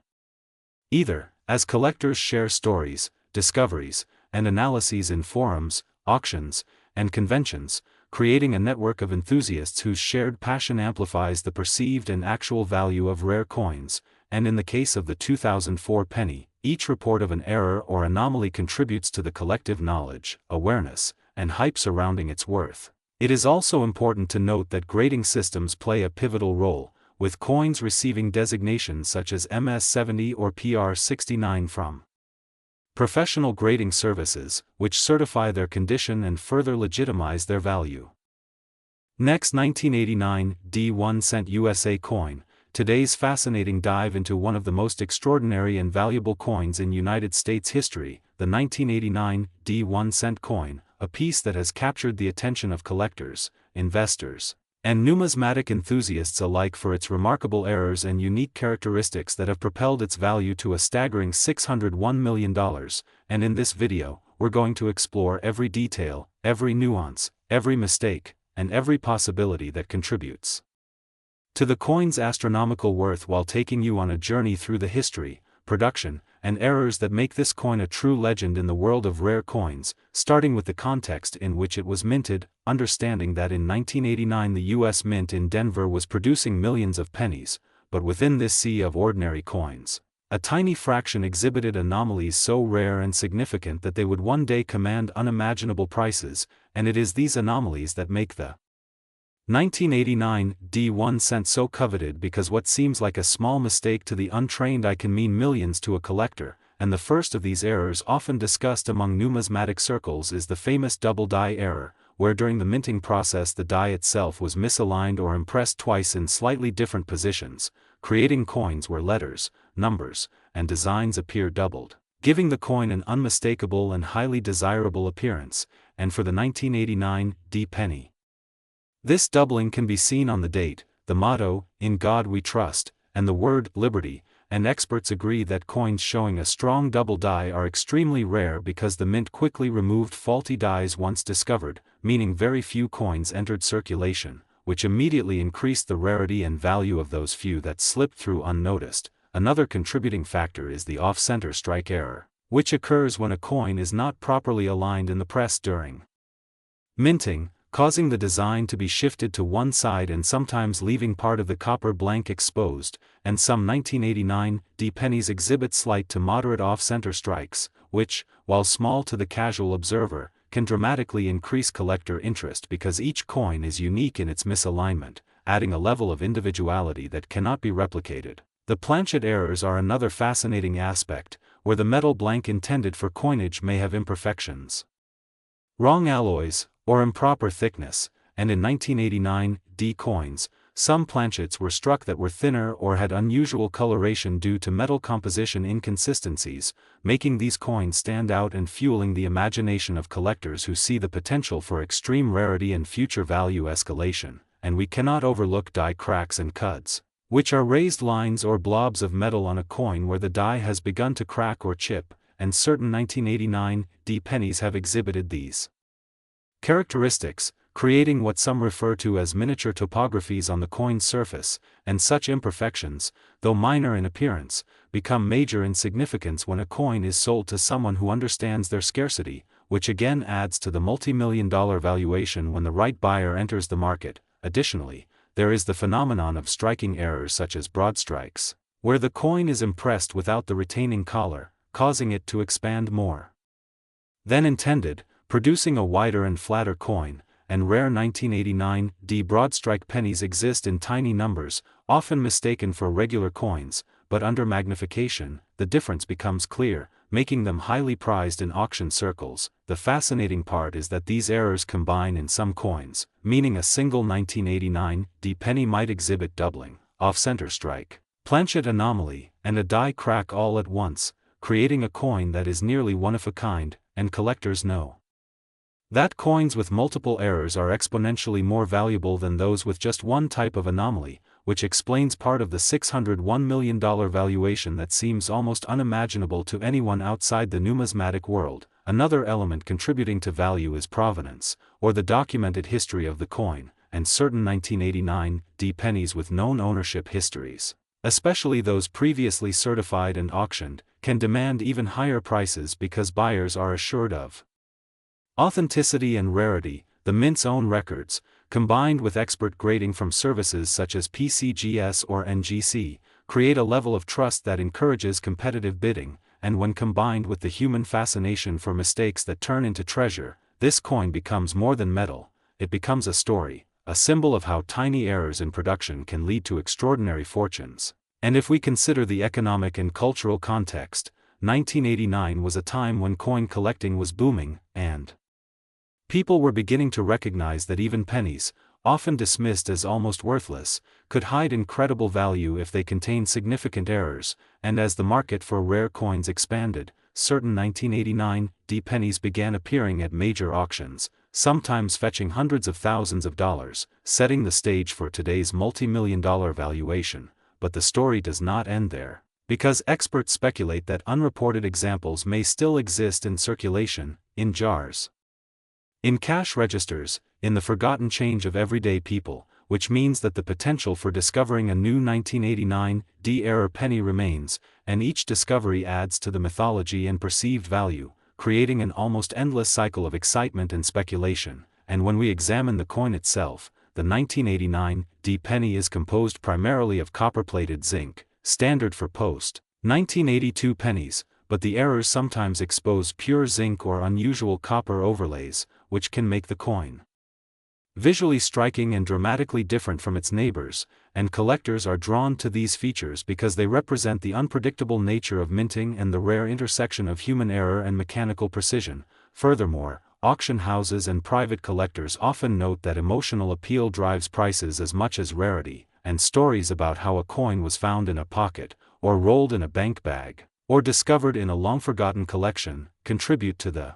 Either, as collectors share stories, discoveries, and analyses in forums, auctions, and conventions, creating a network of enthusiasts whose shared passion amplifies the perceived and actual value of rare coins, and in the case of the 2004 penny, each report of an error or anomaly contributes to the collective knowledge, awareness, and hype surrounding its worth. It is also important to note that grading systems play a pivotal role, with coins receiving designations such as MS70 or PR69 from professional grading services, which certify their condition and further legitimize their value. Next, 1989 D1 cent USA coin, today's fascinating dive into one of the most extraordinary and valuable coins in United States history, the 1989 D1 cent coin, a piece that has captured the attention of collectors, investors, and numismatic enthusiasts alike for its remarkable errors and unique characteristics that have propelled its value to a staggering $601 million, and in this video, we're going to explore every detail, every nuance, every mistake, and every possibility that contributes to the coin's astronomical worth while taking you on a journey through the history, production, and errors that make this coin a true legend in the world of rare coins, starting with the context in which it was minted, understanding that in 1989 the U.S. Mint in Denver was producing millions of pennies, but within this sea of ordinary coins, a tiny fraction exhibited anomalies so rare and significant that they would one day command unimaginable prices, and it is these anomalies that make the 1989 D1 cent so coveted because what seems like a small mistake to the untrained eye can mean millions to a collector, and the first of these errors often discussed among numismatic circles is the famous double die error, where during the minting process the die itself was misaligned or impressed twice in slightly different positions, creating coins where letters, numbers, and designs appear doubled, giving the coin an unmistakable and highly desirable appearance, and for the 1989 D penny, this doubling can be seen on the date, the motto, "In God We Trust," and the word, "liberty," and experts agree that coins showing a strong double die are extremely rare because the mint quickly removed faulty dies once discovered, meaning very few coins entered circulation, which immediately increased the rarity and value of those few that slipped through unnoticed. Another contributing factor is the off-center strike error, which occurs when a coin is not properly aligned in the press during minting, causing the design to be shifted to one side and sometimes leaving part of the copper blank exposed, and some 1989 D pennies exhibit slight to moderate off-center strikes, which, while small to the casual observer, can dramatically increase collector interest because each coin is unique in its misalignment, adding a level of individuality that cannot be replicated. The planchet errors are another fascinating aspect, where the metal blank intended for coinage may have imperfections, wrong alloys, or improper thickness, and in 1989 D coins, some planchets were struck that were thinner or had unusual coloration due to metal composition inconsistencies, making these coins stand out and fueling the imagination of collectors who see the potential for extreme rarity and future value escalation. And we cannot overlook die cracks and cuds, which are raised lines or blobs of metal on a coin where the die has begun to crack or chip, and certain 1989 D pennies have exhibited these characteristics, creating what some refer to as miniature topographies on the coin's surface, and such imperfections, though minor in appearance, become major in significance when a coin is sold to someone who understands their scarcity, which again adds to the multi-million-dollar valuation when the right buyer enters the market. Additionally, there is the phenomenon of striking errors such as broad strikes, where the coin is impressed without the retaining collar, causing it to expand more than intended, producing a wider and flatter coin, and rare 1989 D broadstrike pennies exist in tiny numbers, often mistaken for regular coins, but under magnification, the difference becomes clear, making them highly prized in auction circles. The fascinating part is that these errors combine in some coins, meaning a single 1989 D penny might exhibit doubling, off-center strike, planchet anomaly, and a die crack all at once, creating a coin that is nearly one of a kind, and collectors know that coins with multiple errors are exponentially more valuable than those with just one type of anomaly, which explains part of the $601 million valuation that seems almost unimaginable to anyone outside the numismatic world. Another element contributing to value is provenance, or the documented history of the coin, and certain 1989 D pennies with known ownership histories especially those previously certified and auctioned, can demand even higher prices because buyers are assured of authenticity and rarity. The mint's own records, combined with expert grading from services such as PCGS or NGC, create a level of trust that encourages competitive bidding, and when combined with the human fascination for mistakes that turn into treasure, this coin becomes more than metal, it becomes a story, a symbol of how tiny errors in production can lead to extraordinary fortunes. And if we consider the economic and cultural context, 1989 was a time when coin collecting was booming, and people were beginning to recognize that even pennies, often dismissed as almost worthless, could hide incredible value if they contained significant errors, and as the market for rare coins expanded, certain 1989 pennies began appearing at major auctions, sometimes fetching hundreds of thousands of dollars, setting the stage for today's multi-million-dollar valuation. But the story does not end there, because experts speculate that unreported examples may still exist in circulation, in jars, in cash registers, in the forgotten change of everyday people, which means that the potential for discovering a new 1989 era penny remains, and each discovery adds to the mythology and perceived value, creating an almost endless cycle of excitement and speculation. And when we examine the coin itself, the 1989 penny is composed primarily of copper-plated zinc, standard for post-1982 pennies, but the errors sometimes expose pure zinc or unusual copper overlays, which can make the coin visually striking and dramatically different from its neighbors, and collectors are drawn to these features because they represent the unpredictable nature of minting and the rare intersection of human error and mechanical precision. Furthermore, auction houses and private collectors often note that emotional appeal drives prices as much as rarity, and stories about how a coin was found in a pocket, or rolled in a bank bag, or discovered in a long-forgotten collection, contribute to the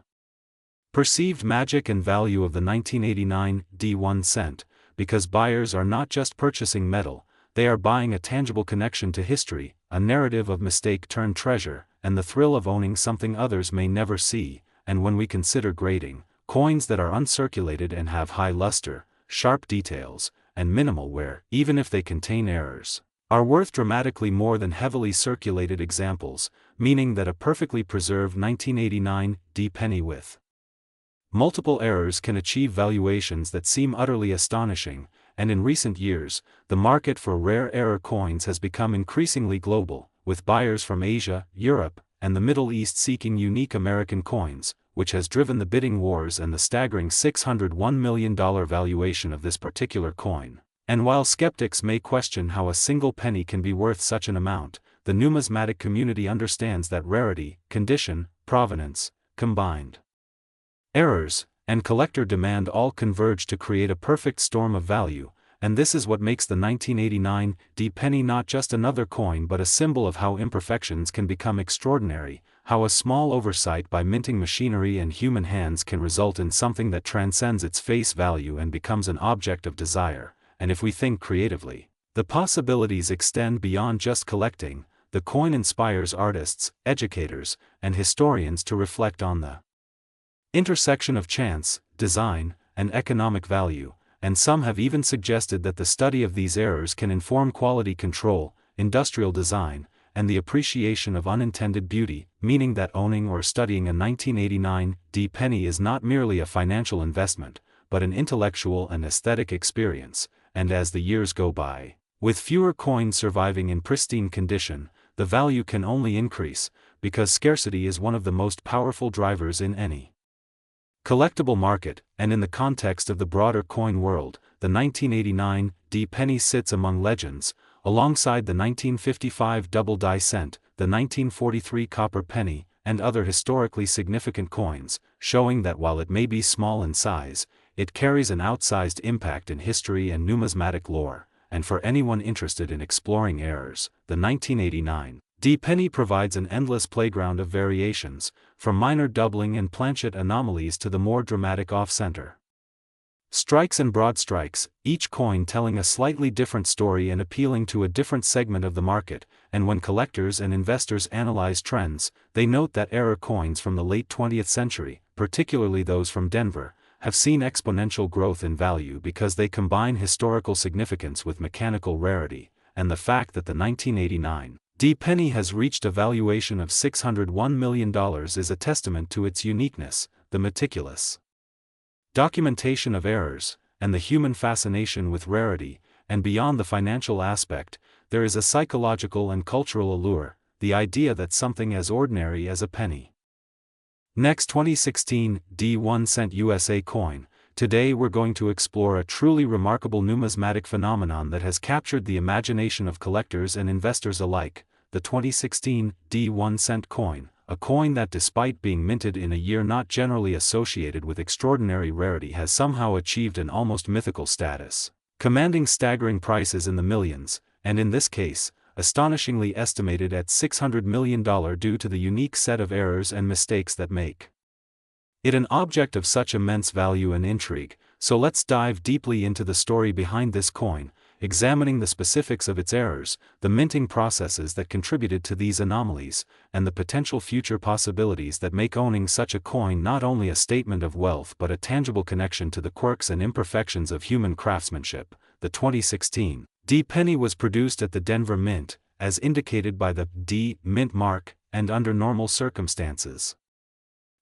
perceived magic and value of the 1989 1 cent, because buyers are not just purchasing metal, they are buying a tangible connection to history, a narrative of mistake turned treasure, and the thrill of owning something others may never see. And when we consider grading, coins that are uncirculated and have high luster, sharp details, and minimal wear, even if they contain errors, are worth dramatically more than heavily circulated examples, meaning that a perfectly preserved 1989 penny with multiple errors can achieve valuations that seem utterly astonishing. And in recent years, the market for rare error coins has become increasingly global, with buyers from Asia, Europe, and the Middle East seeking unique American coins, which has driven the bidding wars and the staggering $601 million valuation of this particular coin. And while skeptics may question how a single penny can be worth such an amount, the numismatic community understands that rarity, condition, provenance, combined errors, and collector demand all converge to create a perfect storm of value, and this is what makes the 1989 penny not just another coin but a symbol of how imperfections can become extraordinary, how a small oversight by minting machinery and human hands can result in something that transcends its face value and becomes an object of desire. And if we think creatively, the possibilities extend beyond just collecting. The coin inspires artists, educators, and historians to reflect on the intersection of chance, design, and economic value, and some have even suggested that the study of these errors can inform quality control, industrial design, and the appreciation of unintended beauty, meaning that owning or studying a 1989 penny is not merely a financial investment, but an intellectual and aesthetic experience. And as the years go by, with fewer coins surviving in pristine condition, the value can only increase, because scarcity is one of the most powerful drivers in any collectible market. And in the context of the broader coin world, the 1989 penny sits among legends, alongside the 1955 double die cent, the 1943 copper penny, and other historically significant coins, showing that while it may be small in size, it carries an outsized impact in history and numismatic lore. And for anyone interested in exploring errors, the 1989 penny provides an endless playground of variations, from minor doubling and planchet anomalies to the more dramatic off-center strikes and broad strikes, each coin telling a slightly different story and appealing to a different segment of the market. And when collectors and investors analyze trends, they note that error coins from the late 20th century, particularly those from Denver, have seen exponential growth in value because they combine historical significance with mechanical rarity. and the fact that the 1989 D penny has reached a valuation of $601 million is a testament to its uniqueness, the meticulous documentation of errors, and the human fascination with rarity. And beyond the financial aspect, there is a psychological and cultural allure, the idea that something as ordinary as a penny. Next, 2016 D 1 cent USA coin. Today we're going to explore a truly remarkable numismatic phenomenon that has captured the imagination of collectors and investors alike, the 2016 D 1 cent coin, a coin that, despite being minted in a year not generally associated with extraordinary rarity, has somehow achieved an almost mythical status, commanding staggering prices in the millions, and in this case, astonishingly estimated at $600 million due to the unique set of errors and mistakes that make it an object of such immense value and intrigue. So let's dive deeply into the story behind this coin, examining the specifics of its errors, the minting processes that contributed to these anomalies, and the potential future possibilities that make owning such a coin not only a statement of wealth but a tangible connection to the quirks and imperfections of human craftsmanship. The 2016 D penny was produced at the Denver Mint, as indicated by the D Mint mark, and under normal circumstances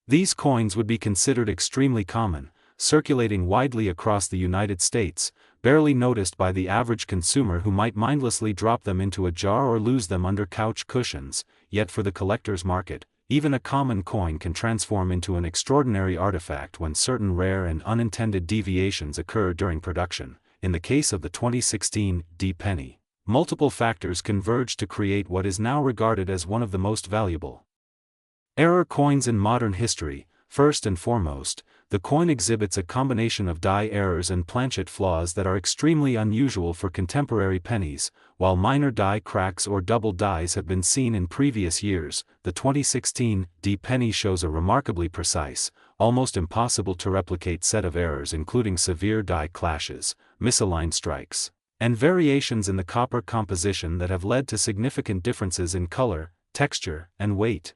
these coins would be considered extremely common, circulating widely across the United States, barely noticed by the average consumer who might mindlessly drop them into a jar or lose them under couch cushions. Yet for the collector's market, even a common coin can transform into an extraordinary artifact when certain rare and unintended deviations occur during production. In the case of the 2016 D penny, multiple factors converge to create what is now regarded as one of the most valuable error coins in modern history. First and foremost, the coin exhibits a combination of die errors and planchet flaws that are extremely unusual for contemporary pennies. While minor die cracks or double dies have been seen in previous years, the 2016 D penny shows a remarkably precise, almost impossible to replicate set of errors, including severe die clashes, misaligned strikes, and variations in the copper composition that have led to significant differences in color, texture, and weight.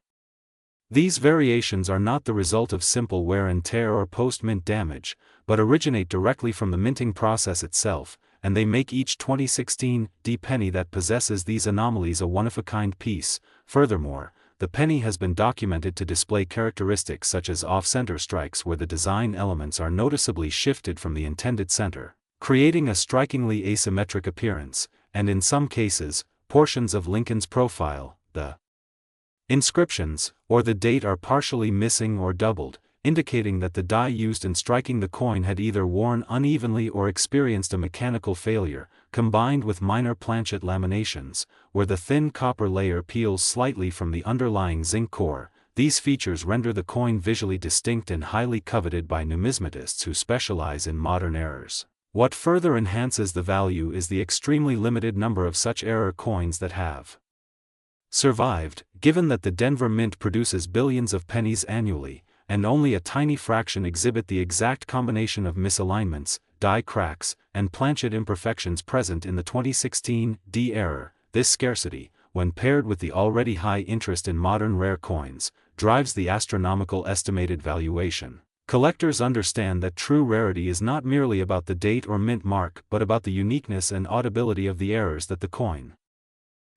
These variations are not the result of simple wear and tear or post-mint damage, but originate directly from the minting process itself, and they make each 2016 D penny that possesses these anomalies a one-of-a-kind piece. Furthermore, the penny has been documented to display characteristics such as off-center strikes where the design elements are noticeably shifted from the intended center, creating a strikingly asymmetric appearance, and in some cases, portions of Lincoln's profile, the inscriptions, or the date are partially missing or doubled, indicating that the die used in striking the coin had either worn unevenly or experienced a mechanical failure. Combined with minor planchet laminations, where the thin copper layer peels slightly from the underlying zinc core, these features render the coin visually distinct and highly coveted by numismatists who specialize in modern errors. What further enhances the value is the extremely limited number of such error coins that have survived, given that the Denver Mint produces billions of pennies annually, and only a tiny fraction exhibit the exact combination of misalignments, die cracks, and planchet imperfections present in the 2016 D error. This scarcity, when paired with the already high interest in modern rare coins, drives the astronomical estimated valuation. Collectors understand that true rarity is not merely about the date or mint mark but about the uniqueness and audibility of the errors that the coin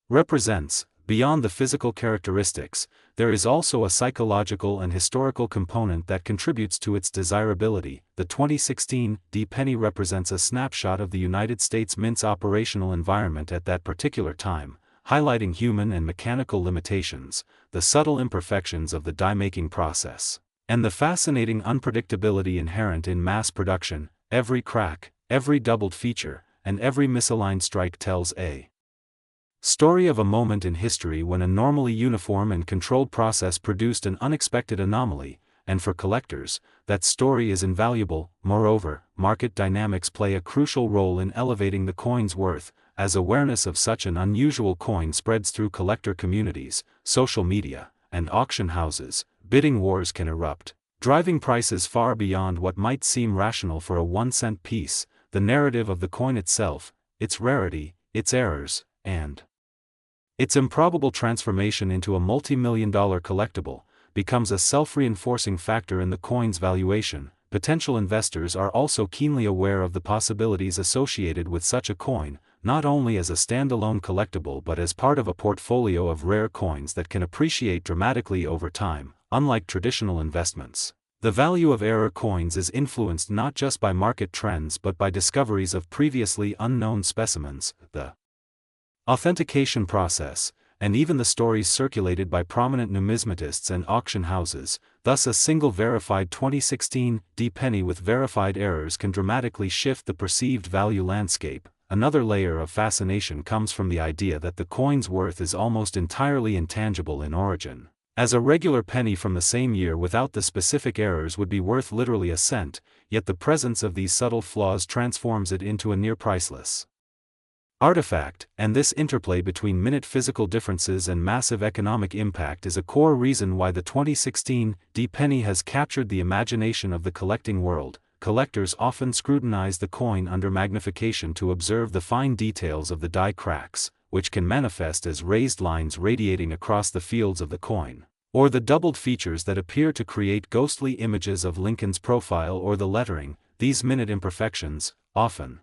represents. Beyond the physical characteristics, there is also a psychological and historical component that contributes to its desirability. The 2016 D penny represents a snapshot of the United States Mint's operational environment at that particular time, highlighting human and mechanical limitations, the subtle imperfections of the die-making process, and the fascinating unpredictability inherent in mass production. Every crack, every doubled feature, and every misaligned strike tells a story of a moment in history when a normally uniform and controlled process produced an unexpected anomaly, and for collectors, that story is invaluable. Moreover, market dynamics play a crucial role in elevating the coin's worth. As awareness of such an unusual coin spreads through collector communities, social media, and auction houses, bidding wars can erupt, driving prices far beyond what might seem rational for a 1-cent piece. The narrative of the coin itself, its rarity, its errors, and its improbable transformation into a multi-million-dollar collectible, becomes a self-reinforcing factor in the coin's valuation. Potential investors are also keenly aware of the possibilities associated with such a coin, not only as a standalone collectible but as part of a portfolio of rare coins that can appreciate dramatically over time, unlike traditional investments. The value of rare coins is influenced not just by market trends but by discoveries of previously unknown specimens, the authentication process, and even the stories circulated by prominent numismatists and auction houses. Thus a single verified 2016 D penny with verified errors can dramatically shift the perceived value landscape. Another layer of fascination comes from the idea that the coin's worth is almost entirely intangible in origin. As a regular penny from the same year without the specific errors would be worth literally a cent, yet the presence of these subtle flaws transforms it into a near priceless artifact, and this interplay between minute physical differences and massive economic impact is a core reason why the 2016 D penny has captured the imagination of the collecting world. Collectors often scrutinize the coin under magnification to observe the fine details of the die cracks, which can manifest as raised lines radiating across the fields of the coin, or the doubled features that appear to create ghostly images of Lincoln's profile or the lettering. These minute imperfections, often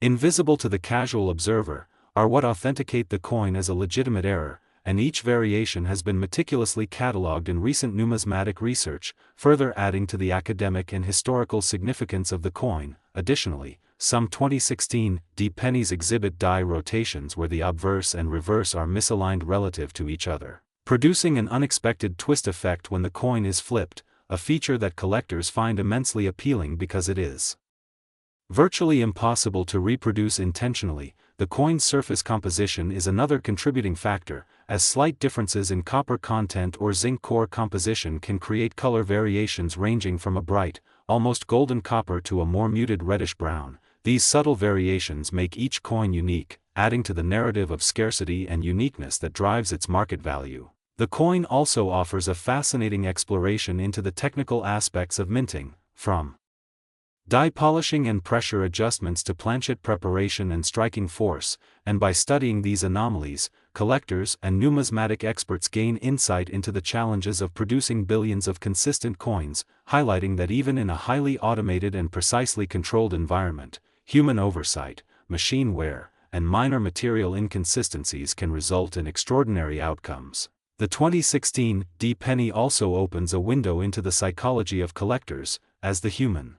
invisible to the casual observer, are what authenticate the coin as a legitimate error, and each variation has been meticulously catalogued in recent numismatic research, further adding to the academic and historical significance of the coin. Additionally, some 2016 D pennies exhibit die rotations where the obverse and reverse are misaligned relative to each other, producing an unexpected twist effect when the coin is flipped, a feature that collectors find immensely appealing because it is virtually impossible to reproduce intentionally. The coin's surface composition is another contributing factor, as slight differences in copper content or zinc core composition can create color variations ranging from a bright, almost golden copper to a more muted reddish-brown. These subtle variations make each coin unique, adding to the narrative of scarcity and uniqueness that drives its market value. The coin also offers a fascinating exploration into the technical aspects of minting, from die polishing and pressure adjustments to planchet preparation and striking force, and by studying these anomalies, collectors and numismatic experts gain insight into the challenges of producing billions of consistent coins, highlighting that even in a highly automated and precisely controlled environment, human oversight, machine wear, and minor material inconsistencies can result in extraordinary outcomes. The 2016 D penny also opens a window into the psychology of collectors, as the human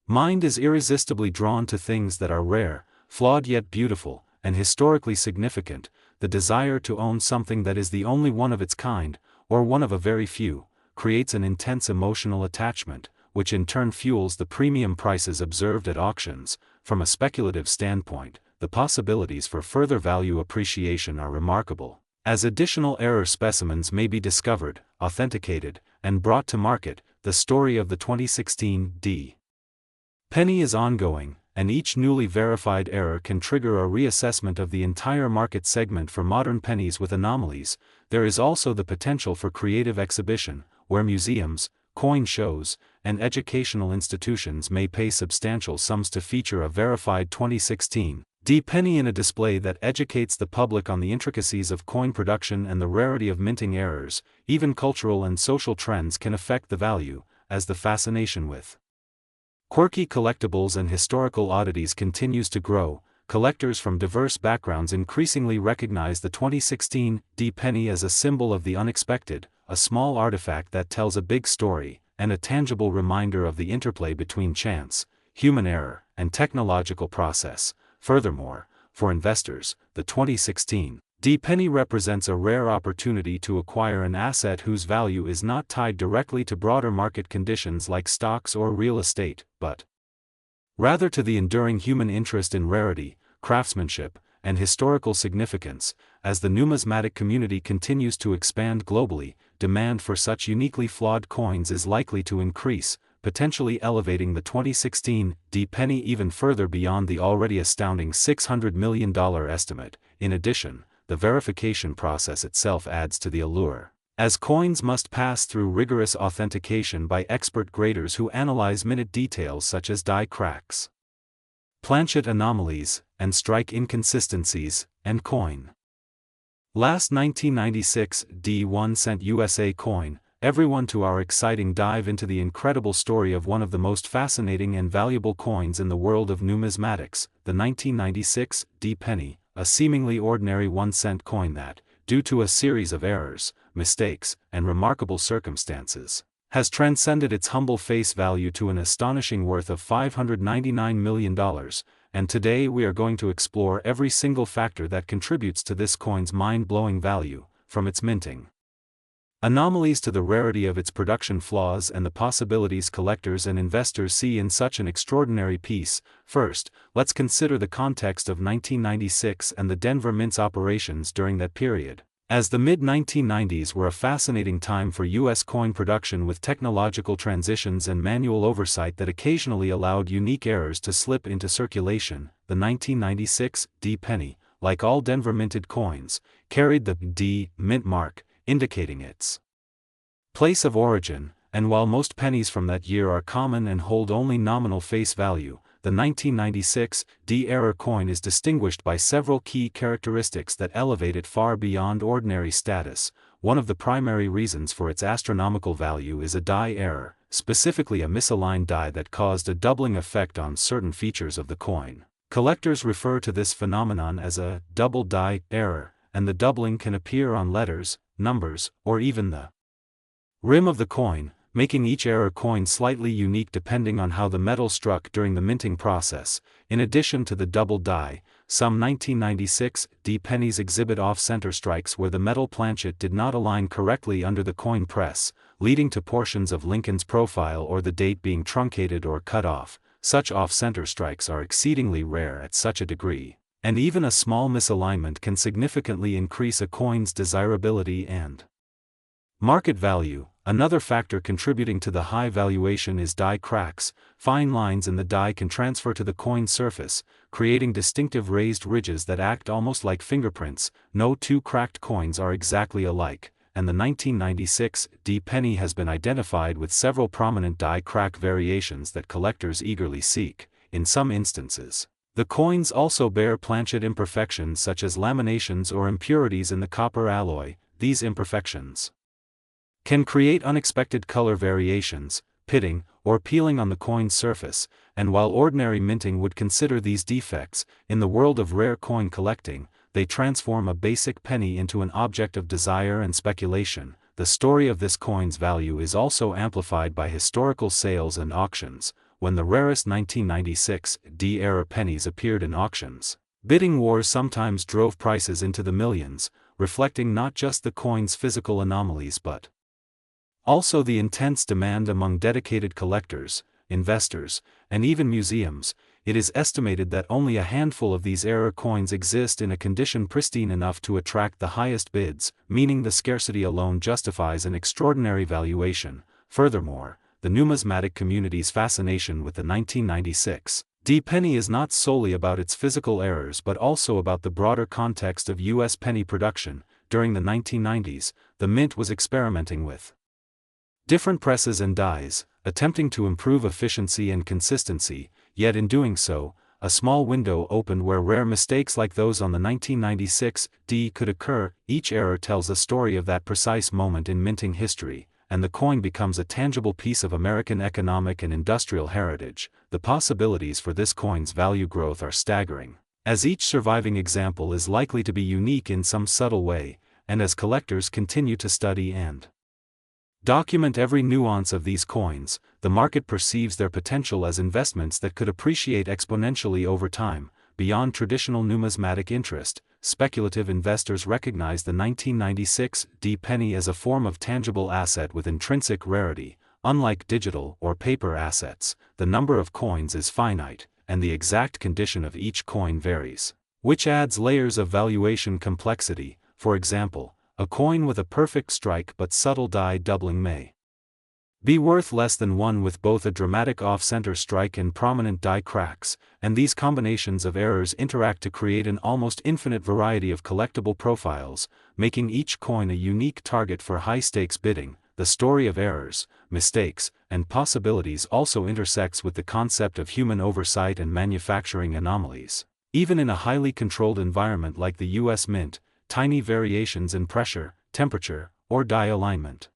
mind is irresistibly drawn to things that are rare, flawed yet beautiful, and historically significant. The desire to own something that is the only one of its kind, or one of a very few, creates an intense emotional attachment, which in turn fuels the premium prices observed at auctions. From a speculative standpoint, the possibilities for further value appreciation are remarkable, as additional error specimens may be discovered, authenticated, and brought to market. The story of the 2016 D penny is ongoing, and each newly verified error can trigger a reassessment of the entire market segment. For modern pennies with anomalies, there is also the potential for creative exhibition, where museums, coin shows, and educational institutions may pay substantial sums to feature a verified 2016 D penny in a display that educates the public on the intricacies of coin production and the rarity of minting errors. Even cultural and social trends can affect the value, as the fascination with quirky collectibles and historical oddities continues to grow. Collectors from diverse backgrounds increasingly recognize the 2016 D penny as a symbol of the unexpected, a small artifact that tells a big story, and a tangible reminder of the interplay between chance, human error, and technological process. Furthermore, for investors, the 2016 D penny represents a rare opportunity to acquire an asset whose value is not tied directly to broader market conditions like stocks or real estate, but rather to the enduring human interest in rarity, craftsmanship, and historical significance. As the numismatic community continues to expand globally, demand for such uniquely flawed coins is likely to increase, potentially elevating the 2016 D penny even further beyond the already astounding $600 million estimate. In addition, the verification process itself adds to the allure, as coins must pass through rigorous authentication by expert graders who analyze minute details such as die cracks, planchet anomalies, and strike inconsistencies, and coin. Last 1996 D 1 cent USA coin, everyone to our exciting dive into the incredible story of one of the most fascinating and valuable coins in the world of numismatics, the 1996 D penny, a seemingly ordinary 1-cent coin that, due to a series of errors, mistakes, and remarkable circumstances, has transcended its humble face value to an astonishing worth of $599 million, and today we are going to explore every single factor that contributes to this coin's mind-blowing value, from its minting anomalies to the rarity of its production flaws and the possibilities collectors and investors see in such an extraordinary piece. First, let's consider the context of 1996 and the Denver Mint's operations during that period. As the mid-1990s were a fascinating time for U.S. coin production with technological transitions and manual oversight that occasionally allowed unique errors to slip into circulation, the 1996 D penny, like all Denver minted coins, carried the D mint mark, indicating its place of origin, and while most pennies from that year are common and hold only nominal face value, the 1996 D era coin is distinguished by several key characteristics that elevate it far beyond ordinary status. One of the primary reasons for its astronomical value is a die error, specifically a misaligned die that caused a doubling effect on certain features of the coin. Collectors refer to this phenomenon as a double die error, and the doubling can appear on letters, numbers, or even the rim of the coin, making each error coin slightly unique depending on how the metal struck during the minting process. In addition to the double die, some 1996 D pennies exhibit off-center strikes where the metal planchet did not align correctly under the coin press, leading to portions of Lincoln's profile or the date being truncated or cut off. Such off-center strikes are exceedingly rare at such a degree, and even a small misalignment can significantly increase a coin's desirability and market value. Another factor contributing to the high valuation is die cracks. Fine lines in the die can transfer to the coin surface, creating distinctive raised ridges that act almost like fingerprints. No two cracked coins are exactly alike, and the 1996 D penny has been identified with several prominent die crack variations that collectors eagerly seek. In some instances, the coins also bear planchet imperfections such as laminations or impurities in the copper alloy. These imperfections can create unexpected color variations, pitting, or peeling on the coin's surface, and while ordinary minting would consider these defects, in the world of rare coin collecting, they transform a basic penny into an object of desire and speculation. The story of this coin's value is also amplified by historical sales and auctions. When the rarest 1996 D-era pennies appeared in auctions, bidding wars sometimes drove prices into the millions, reflecting not just the coin's physical anomalies but also the intense demand among dedicated collectors, investors, and even museums. It is estimated that only a handful of these era coins exist in a condition pristine enough to attract the highest bids, meaning the scarcity alone justifies an extraordinary valuation. Furthermore, the numismatic community's fascination with the 1996 D penny is not solely about its physical errors but also about the broader context of U.S. penny production. During the 1990s, the Mint was experimenting with different presses and dies, attempting to improve efficiency and consistency, yet in doing so, a small window opened where rare mistakes like those on the 1996 D could occur. Each error tells a story of that precise moment in minting history, and the coin becomes a tangible piece of American economic and industrial heritage. The possibilities for this coin's value growth are staggering, as each surviving example is likely to be unique in some subtle way, and as collectors continue to study and document every nuance of these coins, the market perceives their potential as investments that could appreciate exponentially over time. Beyond traditional numismatic interest, speculative investors recognize the 1996 D penny as a form of tangible asset with intrinsic rarity. Unlike digital or paper assets, the number of coins is finite, and the exact condition of each coin varies, which adds layers of valuation complexity. For example, a coin with a perfect strike but subtle die doubling may be worth less than one with both a dramatic off-center strike and prominent die cracks, and these combinations of errors interact to create an almost infinite variety of collectible profiles, making each coin a unique target for high-stakes bidding. The story of errors, mistakes, and possibilities also intersects with the concept of human oversight and manufacturing anomalies. Even in a highly controlled environment like the U.S. Mint, tiny variations in pressure, temperature, or die alignment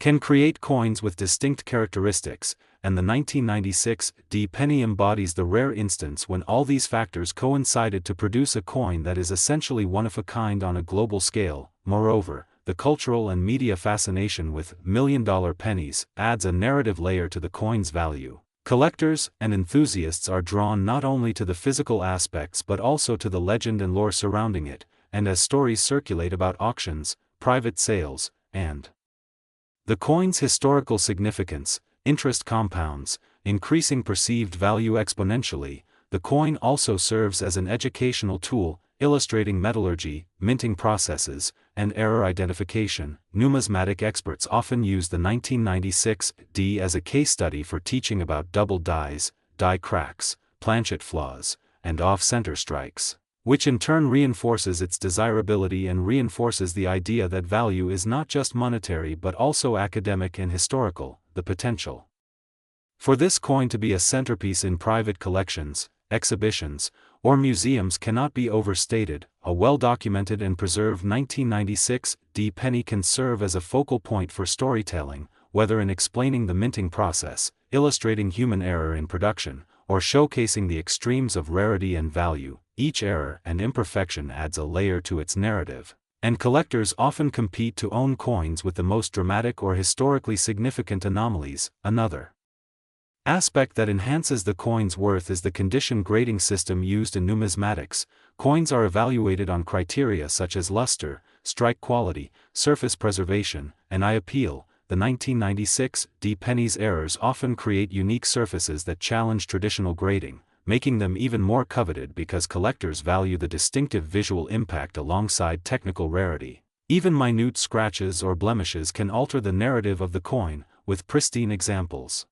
can create coins with distinct characteristics, and the 1996 D penny embodies the rare instance when all these factors coincided to produce a coin that is essentially one of a kind on a global scale. Moreover, the cultural and media fascination with million-dollar pennies adds a narrative layer to the coin's value. Collectors and enthusiasts are drawn not only to the physical aspects but also to the legend and lore surrounding it, and as stories circulate about auctions, private sales, and the coin's historical significance, interest compounds, increasing perceived value exponentially. The coin also serves as an educational tool, illustrating metallurgy, minting processes, and error identification. Numismatic experts often use the 1996 D as a case study for teaching about double dies, die cracks, planchet flaws, and off-center strikes, which in turn reinforces its desirability and reinforces the idea that value is not just monetary but also academic and historical. The potential for this coin to be a centerpiece in private collections, exhibitions, or museums cannot be overstated. A well-documented and preserved 1996 D penny can serve as a focal point for storytelling, whether in explaining the minting process, illustrating human error in production, or showcasing the extremes of rarity and value. Each error and imperfection adds a layer to its narrative, and collectors often compete to own coins with the most dramatic or historically significant anomalies. Another aspect that enhances the coin's worth is the condition grading system used in numismatics. Coins are evaluated on criteria such as luster, strike quality, surface preservation, and eye appeal. The 1996 D penny's errors often create unique surfaces that challenge traditional grading, making them even more coveted because collectors value the distinctive visual impact alongside technical rarity. Even minute scratches or blemishes can alter the narrative of the coin, with pristine examples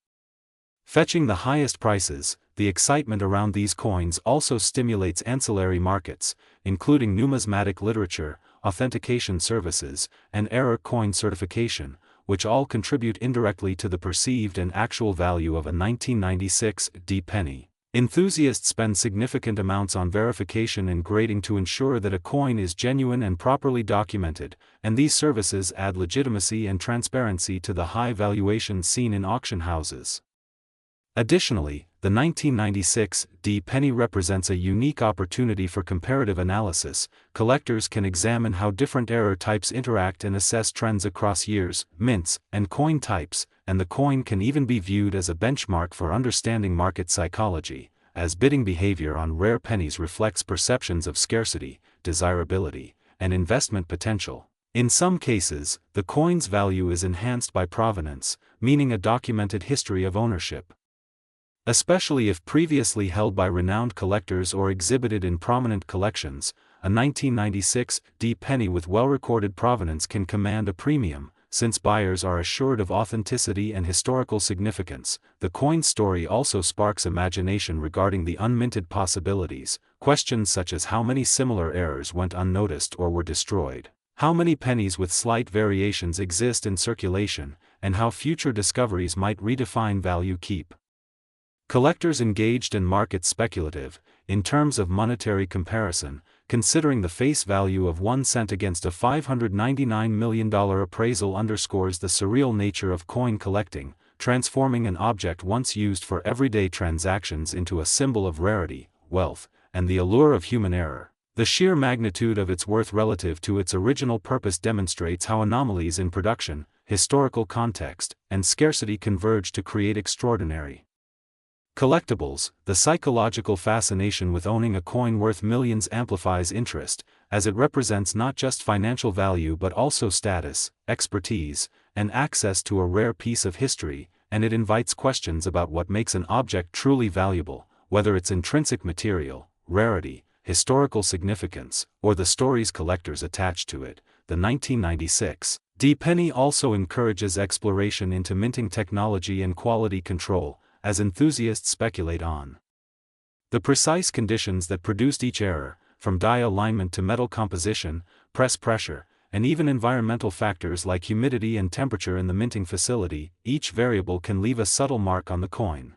fetching the highest prices. The excitement around these coins also stimulates ancillary markets, including numismatic literature, authentication services, and error coin certification, which all contribute indirectly to the perceived and actual value of a 1996 D penny. Enthusiasts spend significant amounts on verification and grading to ensure that a coin is genuine and properly documented, and these services add legitimacy and transparency to the high valuations seen in auction houses. Additionally, the 1996 D penny represents a unique opportunity for comparative analysis. Collectors can examine how different error types interact and assess trends across years, mints, and coin types, and the coin can even be viewed as a benchmark for understanding market psychology, as bidding behavior on rare pennies reflects perceptions of scarcity, desirability, and investment potential. In some cases, the coin's value is enhanced by provenance, meaning a documented history of ownership, especially if previously held by renowned collectors or exhibited in prominent collections. A 1996 D penny with well-recorded provenance can command a premium, since buyers are assured of authenticity and historical significance. The coin's story also sparks imagination regarding the unminted possibilities. Questions such as how many similar errors went unnoticed or were destroyed, how many pennies with slight variations exist in circulation, and how future discoveries might redefine value keep collectors engaged and markets speculative. In terms of monetary comparison, considering the face value of 1 cent against a $599 million appraisal underscores the surreal nature of coin collecting, transforming an object once used for everyday transactions into a symbol of rarity, wealth, and the allure of human error. The sheer magnitude of its worth relative to its original purpose demonstrates how anomalies in production, historical context, and scarcity converge to create extraordinary collectibles. The psychological fascination with owning a coin worth millions amplifies interest, as it represents not just financial value but also status, expertise, and access to a rare piece of history, and it invites questions about what makes an object truly valuable, whether its intrinsic material, rarity, historical significance, or the stories collectors attach to it. The 1996 D penny also encourages exploration into minting technology and quality control, as enthusiasts speculate on the precise conditions that produced each error, from die alignment to metal composition, press pressure, and even environmental factors like humidity and temperature in the minting facility. Each variable can leave a subtle mark on the coin.